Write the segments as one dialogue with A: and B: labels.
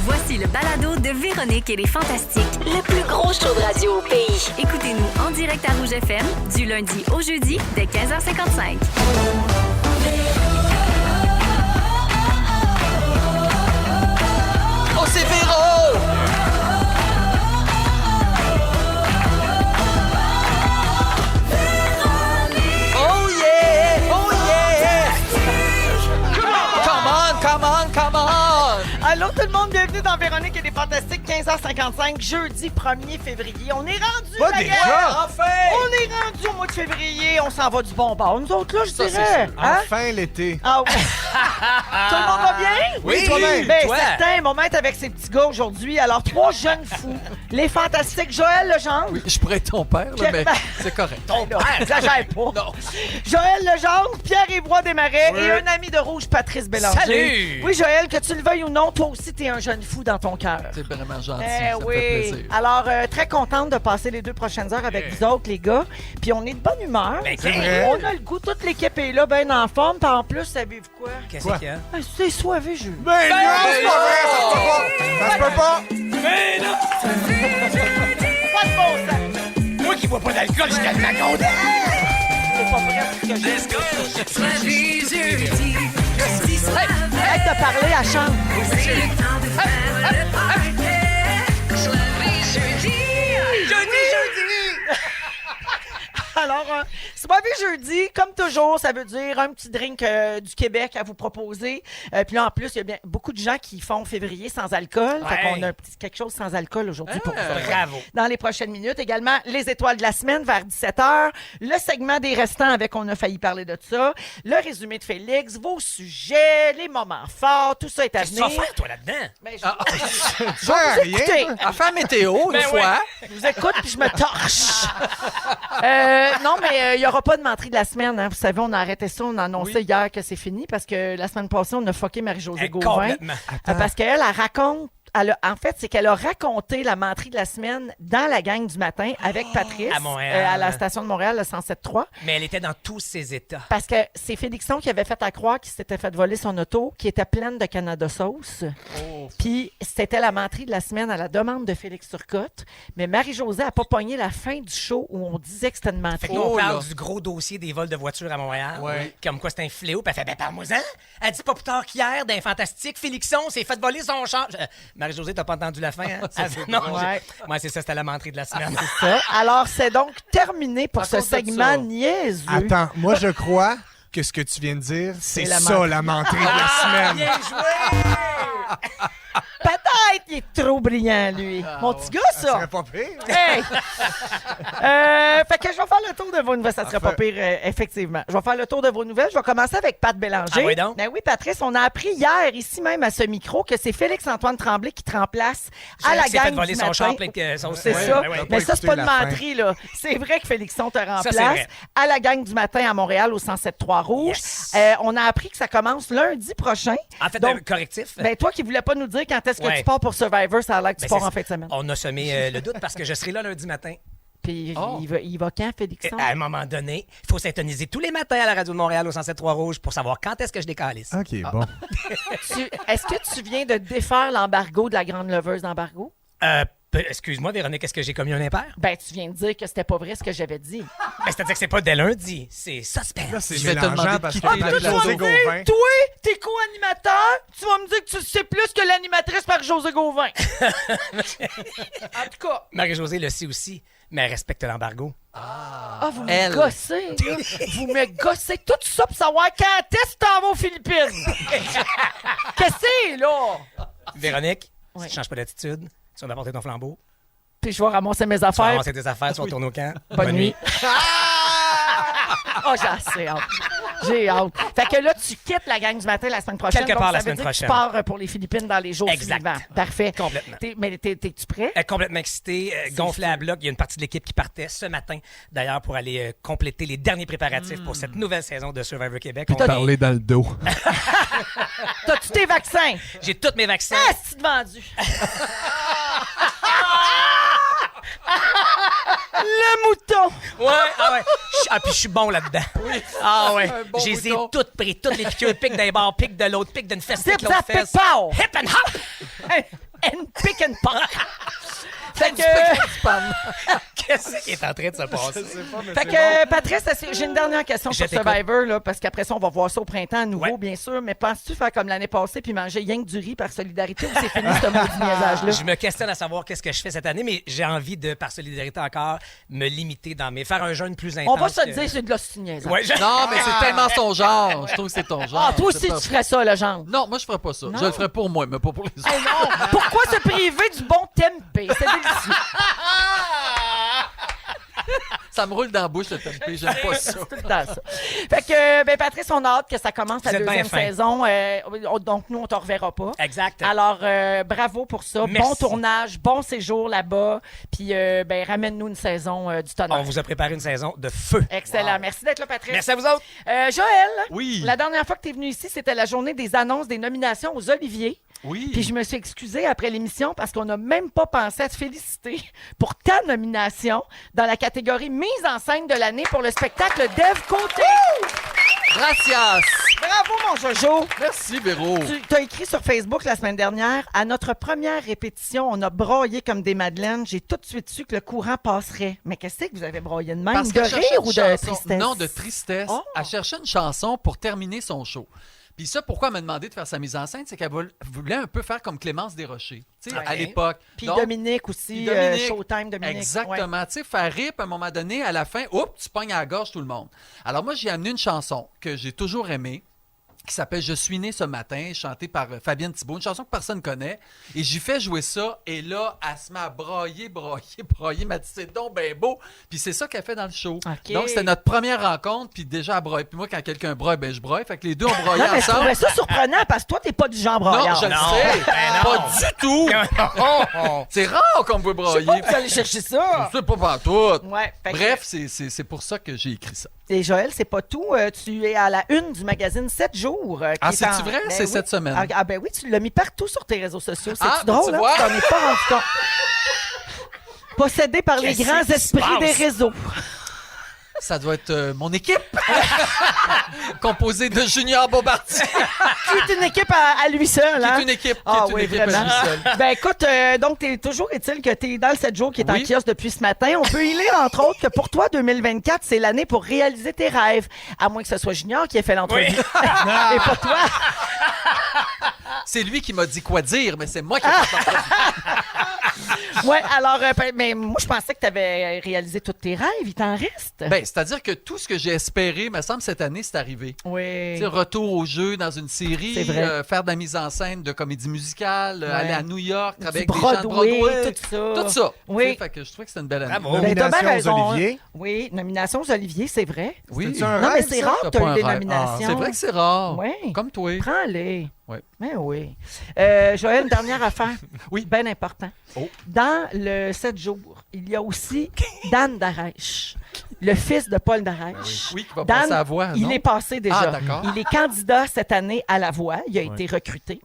A: Voici le balado de Véronique et les Fantastiques.
B: Le plus gros show de radio au pays.
A: Écoutez-nous en direct à Rouge FM du lundi au jeudi dès 15h55.
C: Oh, c'est Véro! Oh yeah! Oh yeah! Come on!
D: Allô tout le monde, bienvenue dans Véronique et les Fantastiques, 15h55, jeudi 1er février. On est rendu,
E: Pas
D: la
E: déjà?
D: gang!
C: Enfin!
D: On est rendu au mois de février, on s'en va du bon bord. Nous autres là, je dirais. Hein?
E: Enfin l'été.
D: Ah oui. Tout le monde va bien?
C: Oui,
E: toi-même.
D: Ben,
C: toi.
D: certains vont être avec ces petits gars aujourd'hui. Alors, 3 jeunes fous. Les Fantastiques, Joël Legendre.
C: Oui, je pourrais être ton père, là, mais c'est correct.
D: Ton père, exagère pas.
C: Non.
D: Joël Legendre, Pierre-Yvroy Desmarais
C: Oui.
D: et un ami de Rouge, Patrice Bélanger.
C: Salut!
D: Oui, Joël, que tu le veuilles ou non, toi aussi, t'es un jeune fou dans ton cœur.
C: C'est vraiment gentil,
D: Eh
C: ça me
D: oui.
C: fait plaisir.
D: Alors, très contente de passer les 2 prochaines heures avec vous autres, les gars. Puis on est de bonne humeur.
C: c'est vrai.
D: On a le goût, toute l'équipe est là, bien en forme. Puis en plus, savez-vous quoi?
C: Qu'est-ce
E: Quoi?
C: qu'il y a?
D: Ah, c'est soivé, jeu.
E: Mais non, c'est pas vrai, ça se peut pas.
C: Mais non!
D: Pas de bon sens.
C: Moi qui bois pas d'alcool, je calme ma compte.
D: C'est pas vrai ce que j'ai. Arrête de parler à chambre. Alors, soirée jeudi, comme toujours, ça veut dire un petit drink du Québec à vous proposer. Puis là, en plus, il y a bien beaucoup de gens qui font février sans alcool. Fait qu'on a quelque chose sans alcool aujourd'hui pour vous autres.
C: Bravo.
D: Dans les prochaines minutes, également, les étoiles de la semaine vers 17h. Le segment des restants avec On a failli parler de ça. Le résumé de Félix, vos sujets, les moments forts, tout ça est à
C: Qu'est-ce que tu
D: venir.
C: vas faire, toi, là-dedans?
D: Ben, je,
E: Ça sert à rien.
D: écoutez,
C: À faire météo, une fois.
D: je vous écoute puis je me torche. Non, mais il n'y aura pas de menterie de la semaine. Hein. Vous savez, on a arrêté ça. On a annoncé hier que c'est fini parce que la semaine passée, on a fucké Marie-Josée Gauvin.
C: Complètement.
D: Parce qu'elle, elle raconte. En fait, c'est qu'elle a raconté la menterie de la semaine dans la gang du matin avec Patrice.
C: À Montréal.
D: À la station de Montréal, le 107.3.
C: Mais elle était dans tous ses états.
D: Parce que c'est Félixon qui avait fait à croire qu'il s'était fait voler son auto, qui était pleine de Canada sauce. Puis c'était la menterie de la semaine à la demande de Félix Turcotte. Mais Marie-Josée n'a pas pogné la fin du show où on disait que c'était une
C: Fait
D: menterie.
C: que nous, on
E: Oh,
C: parle
E: là.
C: du gros dossier des vols de voitures à Montréal.
E: Ouais.
C: Comme quoi c'est un fléau. Puis elle fait, ben parle-moi-en. Elle dit pas plus tard qu'hier, d'un fantastique, Félixon s'est fait voler son char. Marie-Josée, t'as pas entendu la fin, hein? Elle dit, non,
D: Ouais.
C: Ouais, c'est ça, c'était la menterie de la semaine.
D: Ça. Alors, c'est donc terminé pour ce
C: cause de
D: segment
C: ça.
D: niaiseux.
E: Attends, moi je crois que ce que tu viens de dire, c'est
D: la
E: ça
D: menterie.
E: la menterie de la semaine.
C: Bien joué!
D: Peut-être qu'il est trop brillant, lui. Mon petit gars,
E: Ça
D: ça.
E: serait pas pire.
D: Hey! Fait que je vais faire le tour de vos nouvelles. Ça serait pas pire, effectivement. Je vais faire le tour de vos nouvelles. Je vais commencer avec Pat Bélanger.
C: Ah oui donc?
D: Ben oui, Patrice, on a appris hier, ici même à ce micro, que c'est Félix-Antoine Tremblay qui te remplace à la
C: s'est fait
D: gang
C: voler
D: du
C: son
D: matin.
C: char plein de sauce.
D: C'est
C: Ouais,
D: ça.
C: ouais, ouais.
D: Mais
E: pas
D: ça, c'est pas
E: écouté
D: de
E: la fin.
D: menterie, là. C'est vrai que Félixon te
C: c'est
D: remplace
C: vrai.
D: à la gang du matin à Montréal au 107.3 Rouge.
C: Yes.
D: On a appris que ça commence lundi prochain.
C: En fait,
D: Donc,
C: correctif.
D: ben, toi qui voulais pas nous dire quand est-ce que
C: Ouais.
D: tu pars pour Survivor, ça a l'air que tu
C: Ben,
D: pars
C: c'est
D: en
C: ça.
D: fin de semaine.
C: On a semé le doute parce que je serai là lundi matin.
D: Puis
C: Oh.
D: il va quand, Félixon?
C: À un moment donné, il faut s'intoniser tous les matins à la radio de Montréal au 107.3 Rouge pour savoir quand est-ce que je décalisse.
E: OK, bon.
D: Est-ce que tu viens de défaire l'embargo de la grande leveuse d'embargo?
C: Excuse-moi, Véronique, est-ce que j'ai commis un impair?
D: Ben, tu viens de dire que c'était pas vrai ce que j'avais dit.
C: Ben, c'est-à-dire que c'est pas dès lundi, c'est suspense.
E: Là, c'est
C: Je vais te demander
E: mélangeant
C: de
E: parce
C: quitter
E: que
C: le
D: Toi, tu vas
E: José
D: me
E: Gauvin.
D: dire, toi, t'es co-animateur, tu vas me dire que tu sais plus que l'animatrice par José Gauvin. En tout cas,
C: Marie-Josée le sait aussi, mais elle respecte l'embargo.
D: vous me
C: Elle.
D: gossez, là. Vous me gossez tout ça pour savoir quand est-ce que t'en vas aux Philippines. Qu'est-ce que c'est, là?
C: Véronique,
D: Ouais.
C: si tu changes pas d'attitude, tu vas m'apporter ton flambeau,
D: Puis je vais ramasser mes
C: tu vas
D: affaires.
C: ramasser tes affaires, tu vas retourner au camp.
D: Bonne nuit. Oh, j'ai assez hâte. J'ai hâte. Fait que là, tu quittes la gang du matin la semaine prochaine.
C: Quelque
D: donc
C: part la
D: ça veut
C: semaine
D: dire que tu
C: prochaine.
D: pars pour les Philippines dans les jours
C: Exact.
D: suivants. Parfait.
C: Complètement.
D: Mais t'es-tu prêt?
C: Complètement excité, gonflé à bloc. Il y a une partie de l'équipe qui partait ce matin, d'ailleurs, pour aller compléter les derniers préparatifs pour cette nouvelle saison de Survivor Québec. On est-
E: Parler dans le dos.
D: T'as-tu tes vaccins?
C: J'ai tous mes vaccins.
D: Ah, c'est vendu. Le mouton.
C: Ouais, ah ouais. Puis je suis bon là-dedans. Oui. Ah ouais.
E: bon
C: Je les ai
E: mouton.
C: toutes pris, toutes les piqûres, pique d'un bord, pique de l'autre, pique d'une fesse,
D: Zip,
C: pique l'autre
D: zap, pique,
C: fesse.
D: pow.
C: Hip and hop!
D: and pick and pop. Fait que,
C: Qu'est-ce qui est en train de se passer?
D: fait que Patrice, j'ai une dernière question
C: Je
D: sur
C: t'écoute.
D: Survivor, là, parce qu'après ça, on va voir ça au printemps à nouveau,
C: Ouais.
D: bien sûr. Mais penses-tu faire comme l'année passée puis manger rien que du riz par solidarité ou c'est fini ce maudit niaisage-là?
C: Je me questionne à savoir qu'est-ce que je fais cette année, mais j'ai envie de, par solidarité encore, me limiter faire un jeûne plus intense.
D: On va se
C: que-
D: le dire, c'est de l'ostiniaise.
C: Ouais,
F: Non, mais c'est tellement son genre. Je trouve que c'est ton genre.
D: Ah, toi
F: C'est
D: aussi,
F: pas-
D: tu ferais ça, le genre.
F: Non, moi, je ferais pas ça.
D: Non.
F: Je le ferais pour moi, mais pas pour les autres.
D: Oh non! Pourquoi se priver du bon tempeh? C'est délicieux.
F: Ça me roule dans la bouche, le tempeh. J'aime pas ça.
D: C'est tout le temps ça. Fait que, ben, Patrice, on a hâte que ça commence la
C: Vous êtes bien
D: deuxième
C: fin.
D: saison. Donc, nous, on t'en reverra pas.
C: Exact.
D: Alors, bravo pour ça.
C: Merci.
D: Bon tournage, bon séjour là-bas. Puis, ben, ramène-nous une saison du tonnerre.
C: On vous a préparé une saison de feu.
D: Excellent. Merci d'être là, Patrice.
C: Merci à vous autres.
D: Joël,
F: Oui.
D: la dernière fois que tu es venu ici, c'était la journée des annonces des nominations aux Oliviers.
F: Oui.
D: Puis je me suis excusée après l'émission parce qu'on n'a même pas pensé à te féliciter pour ta nomination dans la catégorie mise en scène de l'année pour le spectacle d'Ève Côté.
F: Gracias.
D: Bravo, mon Jojo!
F: Merci, Véro.
D: Tu as écrit sur Facebook la semaine dernière, à notre première répétition, on a broyé comme des madeleines. J'ai tout de suite su que le courant passerait. Mais qu'est-ce que vous avez broyé de même?
F: Parce
D: De
F: qu'elle cherchait
D: rire
F: une
D: ou de
F: chanson-
D: tristesse?
F: Non, de tristesse.
D: Oh.
F: Elle cherchait une chanson pour terminer son show. Puis ça, pourquoi elle m'a demandé de faire sa mise en scène, c'est qu'elle voulait un peu faire comme Clémence Desrochers, tu sais,
C: Ouais.
F: à l'époque.
D: Puis
F: Donc,
D: Dominique aussi,
F: Puis Dominique,
D: Showtime Dominique.
F: exactement. Tu sais, faire rire, puis à un moment donné, à la fin, oups, tu pognes à la gorge tout le monde. Alors moi, j'ai amené une chanson que j'ai toujours aimée, qui s'appelle « Je suis né ce matin », chantée par Fabienne Thibault, une chanson que personne connaît. Et j'ai fait jouer ça, et là, elle se met à broyer. Elle m'a dit « C'est donc ben beau ». Puis c'est ça qu'elle fait dans le show.
D: OK.
F: Donc, c'était notre première rencontre, puis déjà, elle broye. Puis moi, quand quelqu'un broye, ben je broye. Fait que les deux, on broyait
D: Non, mais je
F: ensemble.
D: trouvais ça surprenant parce que toi, t'es pas du genre
F: Non,
D: broyard.
F: je le
C: Non,
F: sais.
C: ben non.
F: Pas du tout. C'est rare qu'on me voit
D: Je sais
F: broyer.
D: pas où vous allez chercher ça.
F: C'est pas partout.
D: Ouais, fait que-
F: Bref, c'est pour ça que j'ai écrit ça.
D: Et Joël, c'est pas tout. Tu es à la une du magazine 7 jours. Qui
F: Ah,
D: est
F: c'est-tu
D: en-
F: vrai?
D: Ben
F: C'est
D: oui.
F: cette semaine.
D: Ah, ben oui, tu l'as mis partout sur tes réseaux sociaux. C'est
F: Ah, ben
D: drôle,
F: tu
D: hein?
F: vois.
D: Tu t'en es pas rendu compte. Possédé par les
C: Qu'est-ce
D: grands
C: qui se
D: esprits des
C: passe?
D: réseaux.
F: Ça doit être mon équipe, composée de Junior Bombardier,
D: Qui est une équipe à lui seul,
F: qui
D: hein?
F: est une équipe,
D: Ah
F: qui est une
D: oui,
F: équipe à
D: vraiment.
F: lui seul.
D: Ben écoute, donc toujours est-il que tu es dans le 7 jours qui est en
F: Oui.
D: kiosque depuis ce matin. On peut y lire, entre autres, que pour toi, 2024, c'est l'année pour réaliser tes rêves. À moins que ce soit Junior qui ait fait l'entrevue.
C: Oui.
D: Et pas toi.
F: C'est lui qui m'a dit quoi dire, mais c'est moi qui ai fait l'entrevue.
D: Ouais, alors, mais moi, je pensais que tu avais réalisé tous tes rêves. Il t'en reste?
F: Ben, c'est-à-dire que tout ce que j'ai espéré, me semble, cette année, c'est arrivé.
D: oui.
F: Tu sais, retour au jeu dans une série,
D: C'est vrai.
F: faire de la mise en scène de comédie musicale,
D: Ouais.
F: aller à New York,
D: Du
F: travailler avec des gens de Broadway.
D: tout ça.
F: Tout ça.
D: Oui.
F: Tu sais, fait que je trouvais que c'était une belle année.
C: Bravo.
D: Ben, t'as bien
E: Nomination aux
D: raison,
E: Olivier.
D: hein. Oui, nomination aux Olivier, c'est vrai.
F: Oui.
E: C'est-tu un
D: Non, mais
E: rêve,
D: c'est
E: ça?
D: rare que tu
F: pas
D: as
F: un
D: eu des
F: rêve.
D: nominations.
F: C'est vrai que c'est rare.
D: Oui.
F: Comme toi.
D: Prends-les.
F: Ouais.
D: Mais oui. Joël, une dernière affaire.
F: Oui.
D: Bien important.
F: Oh.
D: Dans le 7 jours, il y a aussi Dan Darèche, le fils de Paul Darèche.
F: Oui, qui va
D: Dan,
F: passer à la voix,
D: il
F: non?
D: est passé déjà.
F: Ah, d'accord.
D: Il est candidat cette année à la voix. Il a été recruté.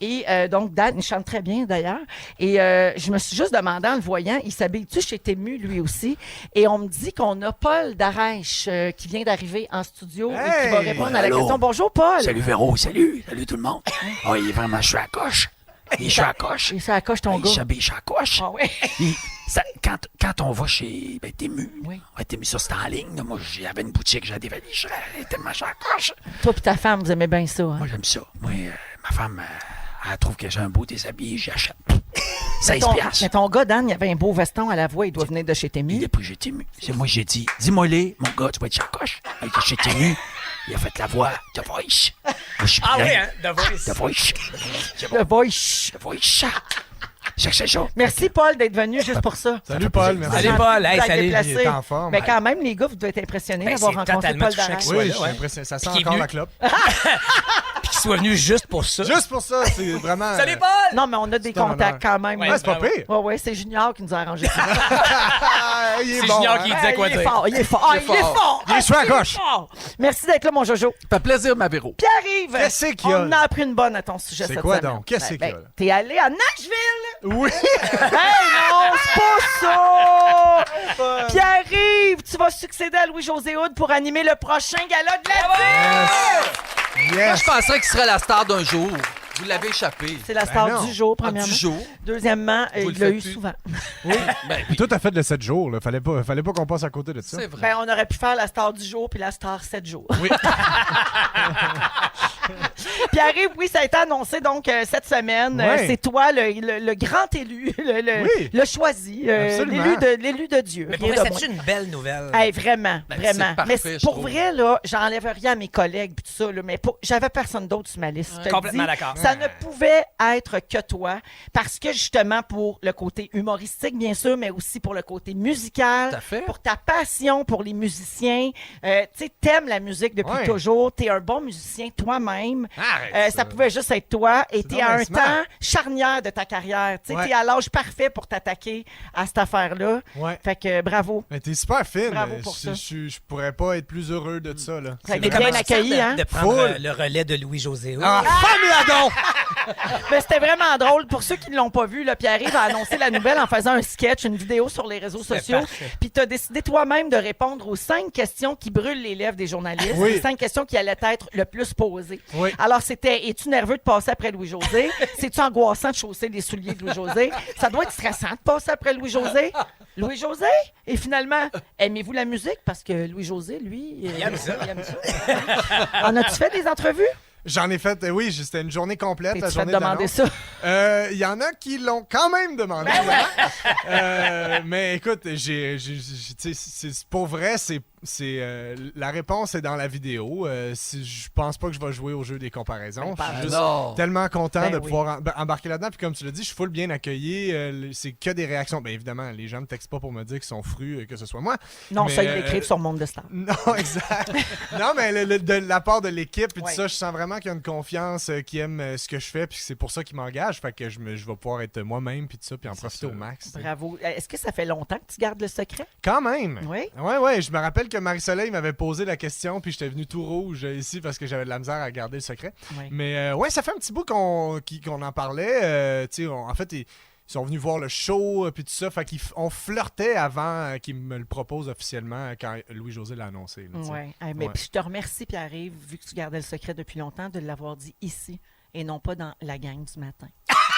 D: Et donc, Dan, il chante très bien d'ailleurs. Et je me suis juste demandé en le voyant, il s'habille-tu chez Tému lui aussi? Et on me dit qu'on a Paul Darèche qui vient d'arriver en studio et qui va
E: Hey!
D: répondre à la
G: Allô?
D: question. Bonjour, Paul.
G: Salut Véro, salut tout le monde. Oh, il est vraiment, je suis à coche. Je suis à coche.
D: Et ça accroche ton
G: Il
D: gars.
G: s'habille, je suis à coche.
D: Ah ouais.
G: Quand on va chez Tému,
D: Oui.
G: Tému, ça c'est en ligne. là. Moi, j'avais une boutique, j'ai des valises, je suis tellement je suis à coche.
D: Toi et ta femme, vous aimez bien ça, hein?
G: Moi, j'aime ça. Moi, ma femme, elle trouve que j'ai un beau déshabillé, j'achète. 16
D: Mais
G: piastres.
D: ton gars, Dan, il avait un beau veston à la voix. Il doit venir de chez
G: Il
D: Tému.
G: est plus chez Tému. C'est moi, j'ai dit, dis-moi-les, mon gars, tu vas être chez la coche. Il était chez Tému. Il a fait la voix de Voice. Moi, je suis
C: Ah
G: plein.
C: oui, hein? The Voice.
G: The Voice. C'est
D: Le
G: bon.
D: voice.
G: The Voice. C'est ça.
D: Merci, Paul, d'être venu juste pour ça.
E: Salut, Paul. Merci.
C: Salut, Paul. Hey,
D: Vous êtes
C: salut.
D: déplacé.
E: Il est en forme.
D: Mais quand même, les gars, vous devez être impressionnés
C: Ben,
D: d'avoir
C: c'est
D: rencontré
C: totalement
D: Paul
C: touchant
D: Darèche.
C: qu'il soit
E: Oui,
C: là,
E: je suis
C: ouais.
E: impressionné. Ça sent
C: Puis qui est
E: encore
C: venu.
E: la clope.
C: Puis qu'il soit venu juste pour ça.
E: Juste pour ça, c'est vraiment...
C: Salut, Paul!
D: Non, mais on a des
E: C'est un
D: contacts quand même.
C: Ouais,
E: Ouais, c'est pas pire.
D: Ouais, c'est Junior qui nous a arrangé ça.
E: Ah, il est
C: C'est
E: bon,
C: Junior
E: hein?
C: qui disait quoi
D: il est
C: dire.
D: fort, il est fort. Ah, il est fort.
E: Il est sur la gauche.
D: fort. Merci d'être là, mon Jojo.
F: Ça fait plaisir, ma Véro.
D: Pierre-Yves,
E: Qu'est-ce qu'il y a?
D: on a appris une bonne à ton sujet
E: C'est
D: cette
E: quoi
D: semaine.
E: donc? Qu'est-ce qu'il y a, là?
D: T'es allé à Nashville?
E: Oui!
D: Hey, non, c'est pas ça! Pierre-Yves, tu vas succéder à Louis-José Hood pour animer le prochain gala de la ville!
F: Moi,
E: Yes!
F: je penserais qu'il serait la star d'un jour. Vous l'avez échappé.
D: C'est la star
E: non.
D: du jour,
F: Ah,
D: premièrement.
F: du jour.
D: Deuxièmement,
F: Vous
D: il
F: le
D: l'a
F: faites
D: eu
F: plus.
D: souvent.
E: Puis toi, t'as fait le 7 jours. Là. Fallait pas qu'on passe à côté de ça.
F: C'est vrai.
D: Ben, on aurait pu faire la star du jour puis la star 7 jours.
E: Oui.
D: Pierre-Yves, oui, ça a été annoncé donc cette semaine.
E: Ouais.
D: C'est toi le grand élu,
E: Oui.
D: le choisi,
E: Absolument.
D: l'élu de Dieu.
C: Mais pour
D: Rien
C: vrai,
D: de
C: c'est une belle nouvelle.
D: Hey, vraiment,
F: Ben,
D: vraiment.
F: c'est parfait,
D: Mais
F: je
D: pour
F: trouve.
D: vrai, là, j'enlève rien à mes collègues puis tout ça, là, mais j'avais personne d'autre sur ma liste. je te le
C: Complètement
D: dis.
C: d'accord.
D: Ça ne pouvait être que toi, parce que justement, pour le côté humoristique, bien sûr, mais aussi pour le côté musical,
F: Tout à fait.
D: pour ta passion pour les musiciens. Tu sais, t'aimes la musique depuis
E: Ouais.
D: toujours, t'es un bon musicien toi-même.
E: Arrête
D: Ça pouvait juste être toi, et
E: C'est
D: t'es
E: donc
D: à
E: bien
D: un
E: smart.
D: temps charnière de ta carrière. Tu sais,
E: Ouais.
D: t'es à l'âge parfait pour t'attaquer à cette affaire-là.
E: Ouais.
D: Fait que bravo.
E: Mais t'es super fine.
D: Bravo pour ça.
E: Je pourrais pas être plus heureux de ça. Là.
D: Ça a
E: C'est
D: été
E: vraiment-
D: bien accueilli, hein?
C: De prendre
E: Full.
C: le relais de Louis-José Hood.
E: Ah, femme donc!
D: Mais c'était vraiment drôle. Pour ceux qui ne l'ont pas vu, là, Pierre-Yves a annoncé la nouvelle en faisant un sketch, une vidéo sur les réseaux
C: C'était
D: sociaux.
C: parfait.
D: Puis tu as décidé toi-même de répondre aux 5 questions qui brûlent les lèvres des journalistes.
E: Oui.
D: Les 5 questions qui allaient être le plus posées.
E: Oui.
D: Alors, c'était, es-tu nerveux de passer après Louis-José? C'est-tu angoissant de chausser les souliers de Louis-José? Ça doit être stressant de passer après Louis-José. Louis-José? Et finalement, aimez-vous la musique? Parce que Louis-José, lui,
C: Il aime ça.
D: il aime ça. En as-tu fait des entrevues?
E: J'en ai fait, oui, c'était une journée complète. La
D: T'es-tu fait
E: journée
D: demander
E: d'annonce.
D: ça?
E: Il y en a qui l'ont quand même demandé.
D: Ben
E: Mais écoute, tu sais, c'est pour vrai, la réponse est dans la vidéo. Je pense pas que je vais jouer au jeu des comparaisons.
D: Ben,
E: Je suis juste
F: non.
E: tellement content
D: Ben
E: de
D: oui.
E: pouvoir embarquer là-dedans. Puis comme tu l'as dit, je suis full bien accueilli. C'est que des réactions. Bien évidemment, les gens me textent pas pour me dire qu'ils sont frus, que ce soit moi.
D: Non,
E: Mais,
D: ça, ils l'écrivent sur Monde de Star.
E: Non, exact. Non, mais de la part de l'équipe et
D: Ouais.
E: tout ça, je sens vraiment qu'il y a une confiance, qu'ils aiment ce que je fais, puis c'est pour ça qu'ils m'engagent. Fait que je vais pouvoir être moi-même, puis tout ça, puis en profiter au max. tu sais.
D: Bravo. Est-ce que ça fait longtemps que tu gardes le secret?
E: Quand même.
D: Oui.
E: Ouais. Je me rappelle que Marie-Soleil m'avait posé la question, puis j'étais venu tout rouge ici parce que j'avais de la misère à garder le secret.
D: Oui.
E: Mais ouais, ça fait un petit bout qu'on en parlait. Tu sais, en fait, ils sont venus voir le show, puis tout ça. Fait qu'on flirtait avant qu'ils me le proposent officiellement quand Louis-José l'a annoncé. là, tu sais.
D: Ouais. Mais
E: Ouais.
D: puis je te remercie, Pierre-Yves, vu que tu gardais le secret depuis longtemps, de l'avoir dit ici et non pas dans la gang du matin.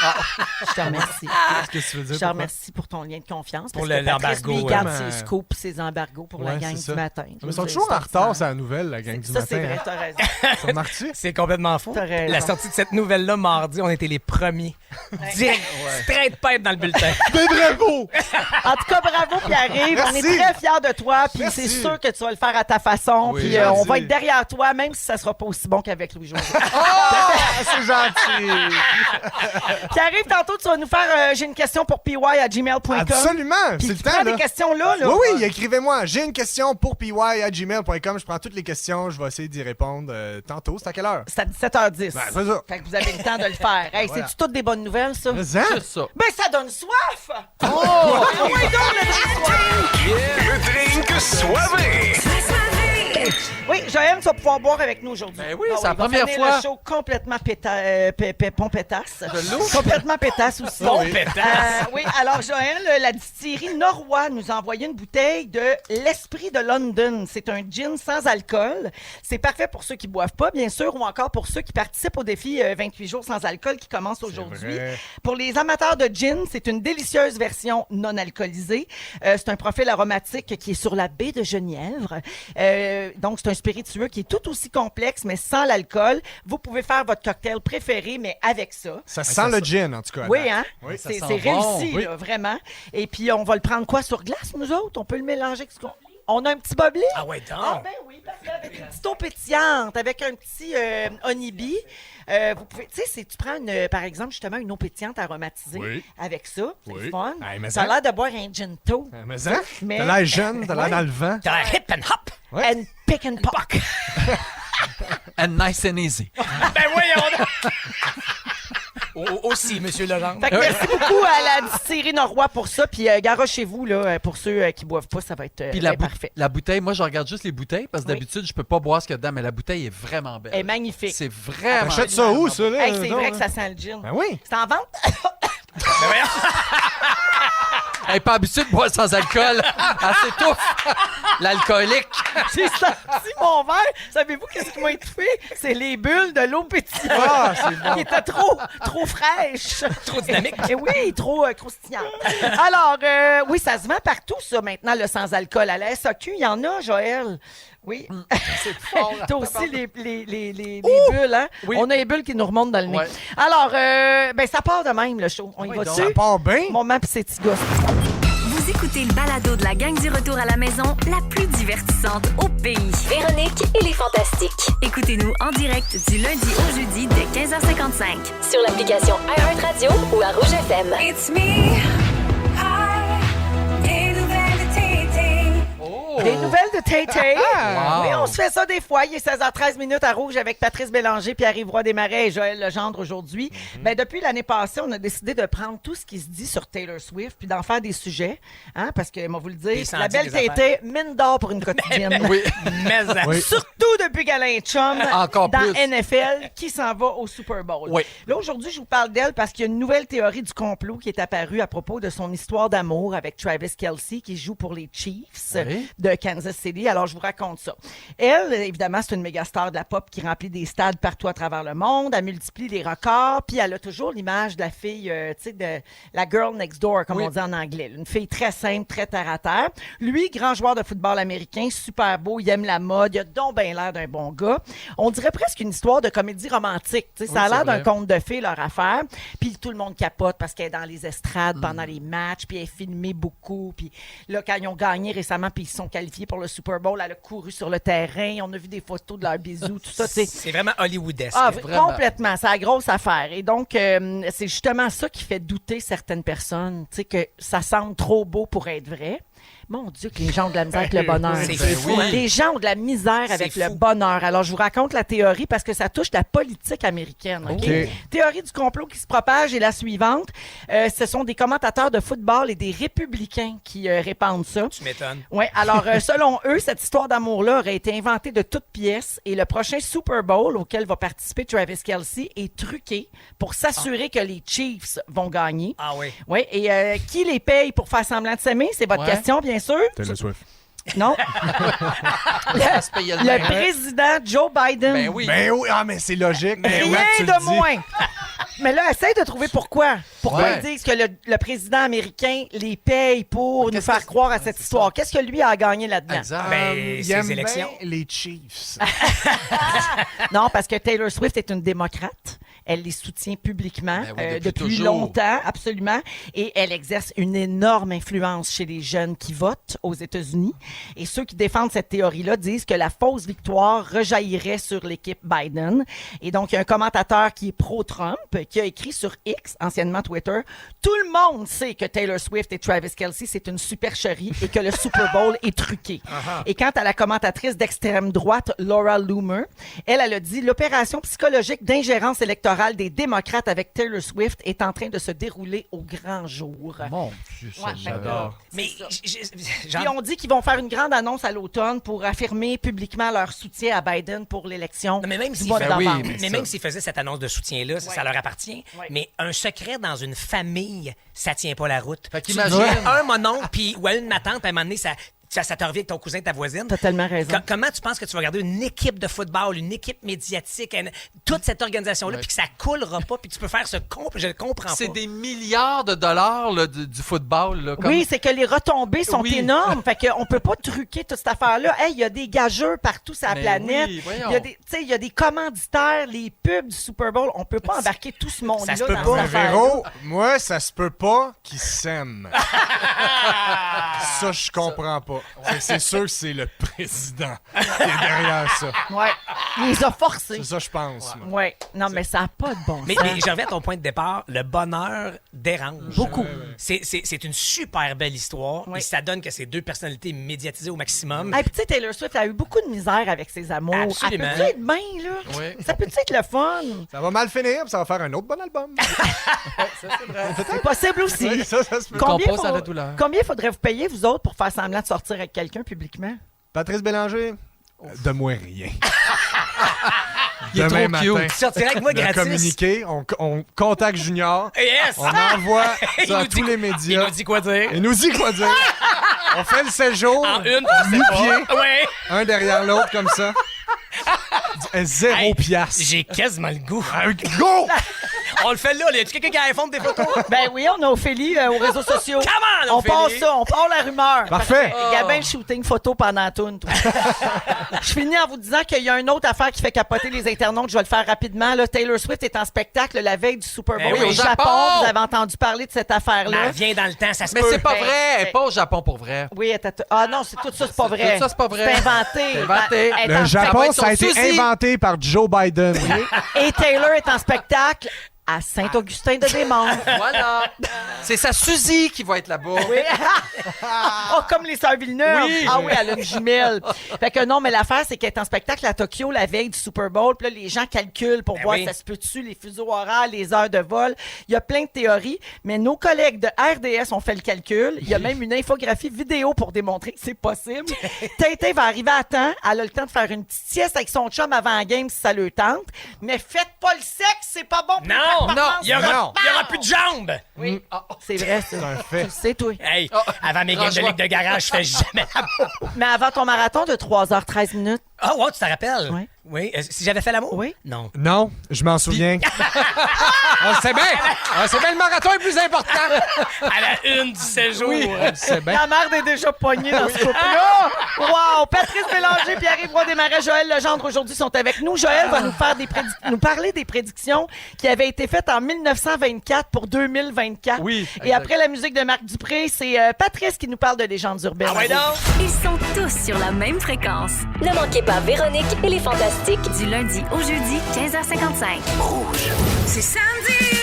D: Je te remercie.
E: Qu'est-ce que tu veux dire?
D: Je te
E: pourquoi?
D: remercie pour ton lien de confiance.
C: Pour
D: parce que Patrice,
C: l'embargo,
D: lui, il garde
E: ouais.
D: ses scoops, ses embargos pour la
E: Ouais,
D: gang
E: c'est
D: du
E: ça.
D: matin.
E: Mais ils sont toujours en retard, c'est la nouvelle, la gang du
D: Ça,
E: matin.
D: c'est vrai,
E: hein.
D: t'as raison.
E: Ça remarque-tu?
C: C'est complètement faux.
D: T'as raison.
C: La sortie de cette nouvelle-là, mardi, on était les premiers. Direct, straight pipe dans le bulletin.
E: Mais bravo!
D: En tout cas, bravo, Pierre-Yves. On est
E: Merci.
D: très fiers de toi. Puis
E: Merci.
D: c'est sûr que tu vas le faire à ta façon.
F: Oui,
D: Puis on
E: gentil.
D: va être derrière toi, même si ça sera pas aussi bon qu'avec Louis-José.
E: Oh, c'est gentil!
D: Pierre-Yves, tantôt, tu vas nous faire j'ai une question pour py@gmail.com.
E: Absolument!
D: Puis
E: C'est
D: tu
E: le temps,
D: prends des
E: là.
D: questions là.
E: Oui, écrivez-moi. J'ai une question pour py@gmail.com. Je prends toutes les questions. Je vais essayer d'y répondre tantôt. C'est à quelle heure?
D: C'est à 17h10.
E: Ben, fais ça.
D: Fait que vous avez le temps de le faire. Hey,
E: Voilà.
D: c'est-tu toutes des bonnes nouvelles, ça?
E: Mais hein?
F: C'est ça.
D: Ben, ça donne soif! Oh! Oui, donc, le drink soif!
H: Le drink soivé.
D: Oui, Joël, tu vas pouvoir boire avec nous aujourd'hui.
F: Ben oui,
D: Ah
F: c'est la
D: il va
F: première
D: finir
F: fois.
D: le show complètement pompétasse.
F: Je l'ouvre.
D: Complètement pétasse aussi.
C: Pompétasse.
D: Oui, alors Joël, la distillerie Norrois nous a envoyé une bouteille de l'Esprit de London. C'est un gin sans alcool. C'est parfait pour ceux qui boivent pas, bien sûr, ou encore pour ceux qui participent au défi 28 jours sans alcool qui commence aujourd'hui.
E: vrai.
D: Pour les amateurs de gin, c'est une délicieuse version non alcoolisée. C'est un profil aromatique qui est sur la baie de Genièvre. Donc, c'est un spiritueux qui est tout aussi complexe, mais sans l'alcool. Vous pouvez faire votre cocktail préféré, mais avec ça.
E: Ça sent le gin, en tout cas. à
D: Oui,
E: date.
D: hein?
E: Oui,
F: ça
D: C'est
F: sent
D: c'est
F: bon.
D: réussi,
E: Oui.
D: là, vraiment. Et puis, on va le prendre quoi sur glace, nous autres? On peut le mélanger avec ce qu'on... On a un petit boblé?
C: Ah ouais, donc.
D: Ah ben oui, parce qu'avec une petite eau pétillante, avec un petit honeybee, vous pouvez, tu sais, tu prends par exemple justement une eau pétillante aromatisée
E: Oui.
D: avec ça, c'est
E: Oui.
D: fun.
E: Hey, mais
D: ça a
E: ça-
D: l'air de boire un ginto.
E: Mais ça,
D: Mais-
E: t'as l'air jeune, t'as l'air
D: Ouais.
E: dans le vent.
C: T'as l'air hip and hop.
E: Ouais.
D: And pick and pock.
F: And nice and easy.
C: Ben voyons donc. Aussi, Monsieur Laurent.
D: Fait que merci beaucoup à la distillerie Norrois pour ça. Puis garochez-vous, là, pour ceux qui boivent pas, ça va être
F: Puis
D: bien parfait.
F: la bouteille, moi, je regarde juste les bouteilles parce que
D: Oui.
F: d'habitude, je peux pas boire ce qu'il y a dedans, mais la bouteille est vraiment belle.
D: Elle est magnifique.
F: C'est vraiment
E: T'achètes ça où, ça, là?
D: Hey, c'est
E: donc,
D: vrai
E: hein?
D: que ça sent le gin.
E: Ben oui.
D: C'est en vente?
F: Elle n'est pas habituée de boire sans alcool. Elle s'étouffe. L'alcoolique.
D: J'ai sorti mon verre. Savez-vous qu'est-ce qui m'a étouffé? C'est les bulles de l'eau pétillante.
E: Ah, c'est bon.
D: Qui étaient trop fraîches.
C: Trop dynamique.
D: Et oui, trop croustillantes. Alors, oui, ça se vend partout, ça, maintenant, le sans-alcool. À la SAQ, il y en a, Joël. Oui.
F: C'est fort.
D: T'as aussi les bulles, hein?
F: Oui.
D: On a les bulles qui nous remontent dans le nez.
F: Ouais.
D: Alors, ben ça part de même, le show. On y va
E: Ça
D: dessus?
E: part bien.
D: Mon map, c'est petit gars.
A: Vous écoutez le balado de la gang du retour à la maison, la plus divertissante au pays.
B: Véronique et les Fantastiques.
A: Écoutez-nous en direct du lundi au jeudi dès 15h55.
B: Sur l'application iHeartRadio ou à Rouge FM.
A: It's me.
D: Des nouvelles de Tay-Tay.
F: Wow.
D: Oui, on se fait ça des fois. Il est 16h13 minutes à Rouge avec Patrice Bélanger, Pierre-Yves Roy Desmarais et Joël Legendre aujourd'hui. Ben, depuis l'année passée, on a décidé de prendre tout ce qui se dit sur Taylor Swift puis d'en faire des sujets. Hein, parce que, moi, vous le dire,
C: Des
D: la belle
C: sentiers, des
D: Tay-Tay, mine d'or pour une quotidienne.
F: Oui.
C: Mais
E: Oui.
D: Surtout depuis qu'elle a un chum
F: Encore
D: dans
F: plus.
D: NFL qui s'en va au Super Bowl.
F: Oui.
D: Là, aujourd'hui, je vous parle d'elle parce qu'il y a une nouvelle théorie du complot qui est apparue à propos de son histoire d'amour avec Travis Kelce qui joue pour les Chiefs
F: Oui.
D: de Kansas City. Alors, je vous raconte ça. Elle, évidemment, c'est une méga star de la pop qui remplit des stades partout à travers le monde. Elle multiplie les records, puis elle a toujours l'image de la fille, tu sais, de la girl next door, comme
F: Oui.
D: on dit en anglais. Une fille très simple, très terre à terre. Lui, grand joueur de football américain, super beau, il aime la mode, il a donc bien l'air d'un bon gars. On dirait presque une histoire de comédie romantique. Tu sais, ça a
F: Oui,
D: l'air
F: c'est
D: d'un
F: vrai.
D: conte de fées, leur affaire. Puis tout le monde capote parce qu'elle est dans les estrades pendant les matchs, puis elle est filmée beaucoup. Puis là, quand ils ont gagné récemment, puis ils se sont qualifiés pour le Super Bowl, elle a couru sur le terrain. On a vu des photos de leurs bisous, tout ça. tu sais.
C: C'est vraiment Hollywoodesque.
D: Ah,
F: Vraiment.
D: complètement. C'est la grosse affaire. Et donc, c'est justement ça qui fait douter certaines personnes, tu sais, que ça semble trop beau pour être vrai. Mon Dieu, que les gens ont de la misère avec le bonheur.
C: C'est
F: Ben
C: fou,
F: oui.
C: hein?
D: Les gens ont de la misère avec
C: C'est
D: le
C: fou.
D: bonheur. Alors, je vous raconte la théorie parce que ça touche la politique américaine. OK?
E: OK.
D: Théorie du complot qui se propage est la suivante. Ce sont des commentateurs de football et des républicains qui répandent ça.
C: Tu m'étonnes.
D: Oui, alors selon eux, cette histoire d'amour-là aurait été inventée de toutes pièces et le prochain Super Bowl auquel va participer Travis Kelce est truqué pour s'assurer que les Chiefs vont gagner.
C: Ah oui.
D: Oui, et qui les paye pour faire semblant de s'aimer? C'est votre
F: Ouais.
D: question, bien sûr?
E: Taylor Swift.
D: Non.
F: Ça se payait le
D: Le
F: même.
D: président Joe Biden.
F: Ben oui.
E: Ben oui, ah, mais c'est logique. Mais
D: Rien
E: ouais, tu le
D: de
E: dis.
D: moins. Mais là, essaye de trouver pourquoi. Pourquoi
F: Ouais.
D: ils disent que le président américain les paye pour nous
F: Qu'est-ce
D: faire
F: que-
D: croire à cette histoire. Qu'est-ce que lui a gagné là-dedans?
F: Exact.
C: Ben,
E: Il
C: ces
E: aime
C: élections.
E: bien les Chiefs.
D: Non, parce que Taylor Swift est une démocrate. Elle les soutient publiquement
F: Ben oui,
D: depuis
F: depuis toujours.
D: longtemps, absolument. Et elle exerce une énorme influence chez les jeunes qui votent aux États-Unis. Et ceux qui défendent cette théorie-là disent que la fausse victoire rejaillirait sur l'équipe Biden. Et donc, il y a un commentateur qui est pro-Trump qui a écrit sur X, anciennement Twitter, « Tout le monde sait que Taylor Swift et Travis Kelce, c'est une supercherie et que le Super Bowl est truqué. » Et quant à la commentatrice d'extrême droite, Laura Loomer, elle a dit « L'opération psychologique d'ingérence électorale des démocrates avec Taylor Swift est en train de se dérouler au grand jour. »
F: Mon Dieu,
D: Ouais,
F: j'adore.
C: Mais
D: Puis on dit qu'ils vont faire une grande annonce à l'automne pour affirmer publiquement leur soutien à Biden pour l'élection
C: Non, mais même
D: du
C: s'il
D: mois de
C: fait-
D: novembre.
F: oui,
C: mais
F: ça.
C: même s'ils faisaient cette annonce de soutien-là, ça leur appartient.
D: Ouais.
C: Mais un secret dans une famille, ça tient pas la route.
F: Fait
C: Tu
F: qu'imagine-
C: dis un mononcle, puis ou une ma tante, à un moment donné, ça te revient avec ton cousin, ta voisine.
D: T'as tellement raison.
C: Comment tu penses que tu vas garder une équipe de football, une équipe médiatique, toute cette organisation-là,
F: Ouais.
C: puis que ça coulera pas, puis tu peux faire je le comprends
F: C'est
C: pas.
F: des milliards de dollars là, du football. Là, comme-
D: Oui, c'est que les retombées sont
F: Oui.
D: énormes. Fait qu'on peut pas truquer toute cette affaire-là. Hey, il y a des gageurs partout sur la
F: Mais
D: planète.
F: oui, voyons.
D: Il y a des, tu sais, il y a des commanditaires, les pubs du Super Bowl. On peut pas embarquer tout ce monde-là
C: Ça se peut
D: dans
C: pas.
D: cette
E: Mais
D: affaire-là.
E: Véro, moi, ça se peut pas qu'ils s'aiment. Ça, je comprends pas. C'est sûr que c'est le président qui est derrière ça.
D: Ouais. Il les a forcés.
E: C'est ça, je pense. moi.
D: Ouais. Non, mais ça n'a pas de bon
C: Mais
D: sens.
C: je reviens à ton point de départ, le bonheur dérange.
D: Beaucoup.
C: C'est une super belle histoire.
D: Oui.
C: Et ça donne que c'est deux personnalités médiatisées au maximum.
D: Hey, puis tu sais, Taylor Swift a eu beaucoup de misère avec ses amours.
C: Absolument.
D: Elle peut-tu être bien, là?
F: Oui.
D: Ça peut-tu être le fun?
E: Ça va mal finir, puis ça va faire un autre bon album.
D: C'est possible aussi.
E: Oui, ça se peut.
F: Compose à la douleur.
D: Combien faudrait vous payer, vous autres, pour faire semblant de sortir avec quelqu'un publiquement?
E: Patrice Bélanger, donne-moi rien.
F: Il est
E: Demain
F: trop
E: matin,
F: cute.
C: Tu sortirais avec moi
E: de
C: gratis.
E: communiquer, on contacte Junior,
C: Yes!
E: on envoie
C: Il
E: ça à
C: nous dit-
E: tous les
C: Il
E: médias.
C: nous dit quoi dire.
E: Il nous dit quoi dire. On fait le séjour.
C: En une, on sait
E: pieds.
C: pas. Ouais.
E: Un derrière l'autre, comme ça. 0
C: Hey,
E: piastre.
C: J'ai quasiment le goût.
E: Go!
C: On le fait là. Y a-tu quelqu'un qui a iPhone des photos?
D: Ben oui, on a Ophélie aux réseaux sociaux.
C: Come on,
D: On part
C: Ophélie.
D: ça, on part la rumeur.
E: Parfait.
D: Gabin, le shooting photo pendant la toune. toi. Je finis en vous disant qu'il y a une autre affaire qui fait capoter les internautes. Je vais le faire rapidement. Là, Taylor Swift est en spectacle la veille du Super Bowl
C: Ben oui,
D: au
F: au
D: Japon.
F: Japon.
D: Vous avez entendu parler de cette
C: Ben,
D: affaire-là.
C: elle vient dans le temps, ça se
F: Mais
C: peut.
F: c'est pas
D: Ben,
F: vrai. Elle
D: ben-
F: est pas au Japon pour vrai.
D: Oui, ah non, c'est tout ça, c'est pas
F: Tout
D: vrai.
F: ça, c'est pas vrai.
D: C'est inventé.
F: C'est inventé.
D: Elle est en
E: Le
F: Ça va
E: Japon,
F: être
E: ça a
F: son
E: été
F: Suzy.
E: inventé par Joe Biden.
D: Et Taylor est en spectacle à Saint-Augustin-de-Desmaures.
F: Voilà. C'est sa Suzy qui va être là-bas.
D: Oui. Oh, comme les sœurs Villeneuve.
F: Oui.
D: Ah oui, elle a une jumelle. Fait que non, mais l'affaire, c'est qu'elle est en spectacle à Tokyo la veille du Super Bowl. Puis là, les gens calculent pour
C: Ben
D: voir
C: oui.
D: si ça se peut-tu, les fuseaux horaires, les heures de vol. Il y a plein de théories, mais nos collègues de RDS ont fait le calcul. Il y a même une infographie vidéo pour démontrer que c'est possible. Tintin va arriver à temps. Elle a le temps de faire une petite sieste avec son chum avant la game si ça le tente. Mais faites pas le sexe, c'est pas bon pour les
C: Non,
D: performances.
C: il y aura plus de jambes.
D: Oui, c'est vrai, ça.
E: C'est un fait.
D: Tu le sais, toi.
C: Hey, avant mes games de
F: franchement.
C: ligue de garage, je fais jamais l'amour.
D: Mais avant ton marathon de 3h13 minutes,
C: Ah, wow, tu te rappelles?
D: Oui.
C: Oui. Si j'avais fait l'amour?
D: Oui.
C: Non.
E: Non, je m'en souviens. On le sait bien. On le sait bien, le marathon est plus important.
C: À la une du séjour.
E: On le sait bien.
D: la merde est déjà poignée dans ce couple-là. Wow! Patrice Bélanger, Pierre-Yves Roy-Desmarais, Joël Legendre aujourd'hui sont avec nous. Joël va nous faire nous parler des prédictions qui avaient été faites en 1924 pour 2024.
F: Oui,
D: Et
F: exact.
D: après la musique de Marc Dupré, c'est Patrice qui nous parle de légendes urbaines.
C: Ah ouais, donc?
A: Ils sont tous sur la même fréquence.
B: Ne manquez pas Véronique et les Fantastiques.
A: Du lundi au jeudi, 15h55. C'est samedi,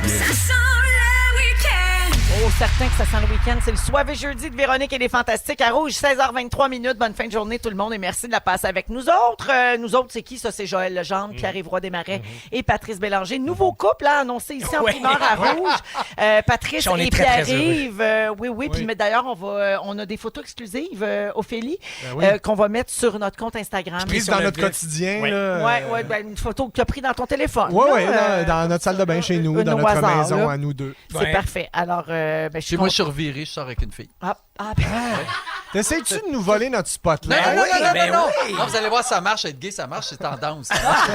A: Ça sent le week-end.
D: Oh, certain que ça sent le week-end. C'est le Soivé jeudi de Véronique et les Fantastiques à Rouge, 16h23 minutes. Bonne fin de journée tout le monde et merci de la passer avec nous autres. Nous autres, c'est qui? Ça, c'est Joël Legendre, Pierre-Yves Roy-Desmarais et Patrice Bélanger. Nouveau couple, hein, annoncé ici en
C: Ouais.
D: primeur à Rouge. Patrice
C: On est
D: et
C: très, très
D: Pierre-Yves. Oui. Puis mais d'ailleurs, on a des photos exclusives, Ophélie,
E: oui.
D: qu'on va mettre sur notre compte Instagram.
E: Prise
C: sur
E: dans
C: le
E: notre
C: bleu.
E: quotidien.
C: Ouais.
E: là,
D: Ben, une photo que tu as prise dans ton téléphone.
E: Oui,
D: là,
E: oui, dans notre salle de bain chez nous, dans
D: au
E: notre
D: hasard,
E: maison
D: là.
E: à nous deux.
D: C'est
C: Ouais.
D: parfait. Alors, ben, je
F: Chez
D: suis
F: moi, je suis reviré, je sors avec une fille.
D: ben,
E: T'essayes-tu de nous voler notre
F: Non,
E: spotlight?
F: non, non,
C: oui,
F: non,
C: ben
F: non,
C: oui.
F: non. Vous allez voir, ça marche. Être gay, ça marche. C'est tendance. Ça marche.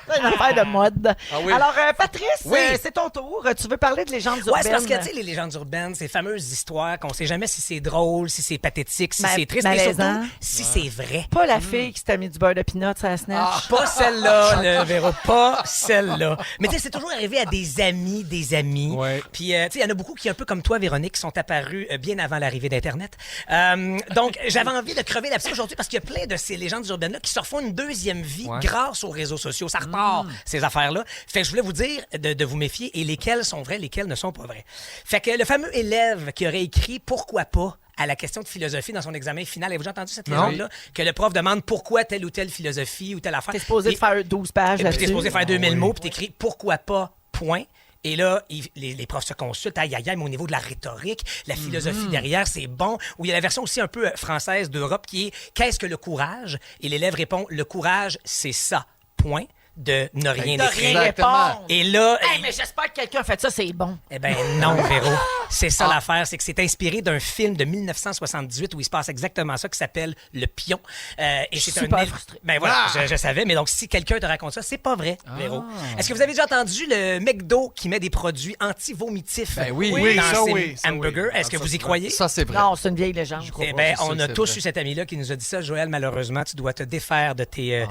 D: c'est une affaire de mode.
F: Ah oui.
D: Alors, Patrice,
C: Oui.
D: C'est ton tour. Tu veux parler de légendes urbaines?
C: Ouais, c'est parce que, tu sais, les légendes urbaines, ces fameuses histoires qu'on sait jamais si c'est drôle, si c'est pathétique, si c'est triste, mais
D: malaisant.
C: surtout si c'est vrai.
D: Pas la fille qui t'a mis du beurre de pinot à la snatch.
C: Pas celle-là, le Véro, pas celle-là. Mais tu sais, c'est toujours arrivé à des amis.
E: Ouais.
C: Puis, tu sais, il y en a beaucoup qui, un peu comme toi, Véronique, qui sont apparus bien avant l'arrivée d'Internet. Donc, j'avais envie de crever là-dessus aujourd'hui parce qu'il y a plein de ces légendes urbaines-là qui se refont une deuxième vie
E: Ouais.
C: grâce aux réseaux sociaux. Ça repart, ces affaires-là. Fait que je voulais vous dire de vous méfier et lesquelles sont vraies, lesquelles ne sont pas vraies. Fait que le fameux élève qui aurait écrit « Pourquoi pas ?» à la question de philosophie dans son examen final. Avez-vous déjà entendu cette
E: Non.
C: légende-là? Que le prof demande pourquoi telle ou telle philosophie ou telle affaire.
D: T'es supposé
C: Et-
D: de faire 12 pages
C: puis
D: là-dessus.
C: t'es supposé faire 2000 mots, puis t'écris « Pourquoi pas ?» point. Et là, les profs se consultent, aïe, aïe, aïe, mais au niveau de la rhétorique, la philosophie derrière, c'est bon. Ou il y a la version aussi un peu française d'Europe qui est « Qu'est-ce que le courage? » Et l'élève répond « Le courage, c'est ça, point. » de ne rien
D: De rien
C: écrire.
F: Exactement.
D: répondre.
C: Et là,
D: Hey, mais j'espère que quelqu'un a fait ça, c'est bon.
C: eh ben non, Véro. C'est ça l'affaire, c'est que c'est inspiré d'un film de 1978 où il se passe exactement ça qui s'appelle Le Pion. Et
D: Je suis
C: c'est
D: super
C: un
D: frustrée.
C: Ben voilà, je savais, mais donc si quelqu'un te raconte ça, c'est pas vrai, Véro. Est-ce que vous avez déjà entendu le McDo qui met des produits anti-vomitifs
F: Ben oui.
E: Oui,
C: dans
E: ça,
C: ses
E: oui, ça, oui.
C: hamburgers? Est-ce que
E: Ça,
C: vous y
E: c'est
C: croyez?
F: Ça, c'est vrai.
D: Non, c'est une vieille légende.
C: Eh ben,
F: pas, je
C: on
F: sais
C: a
F: que
C: tous
F: c'est
C: eu cet ami-là qui nous a dit ça. Joël, malheureusement, tu dois te défaire de tes,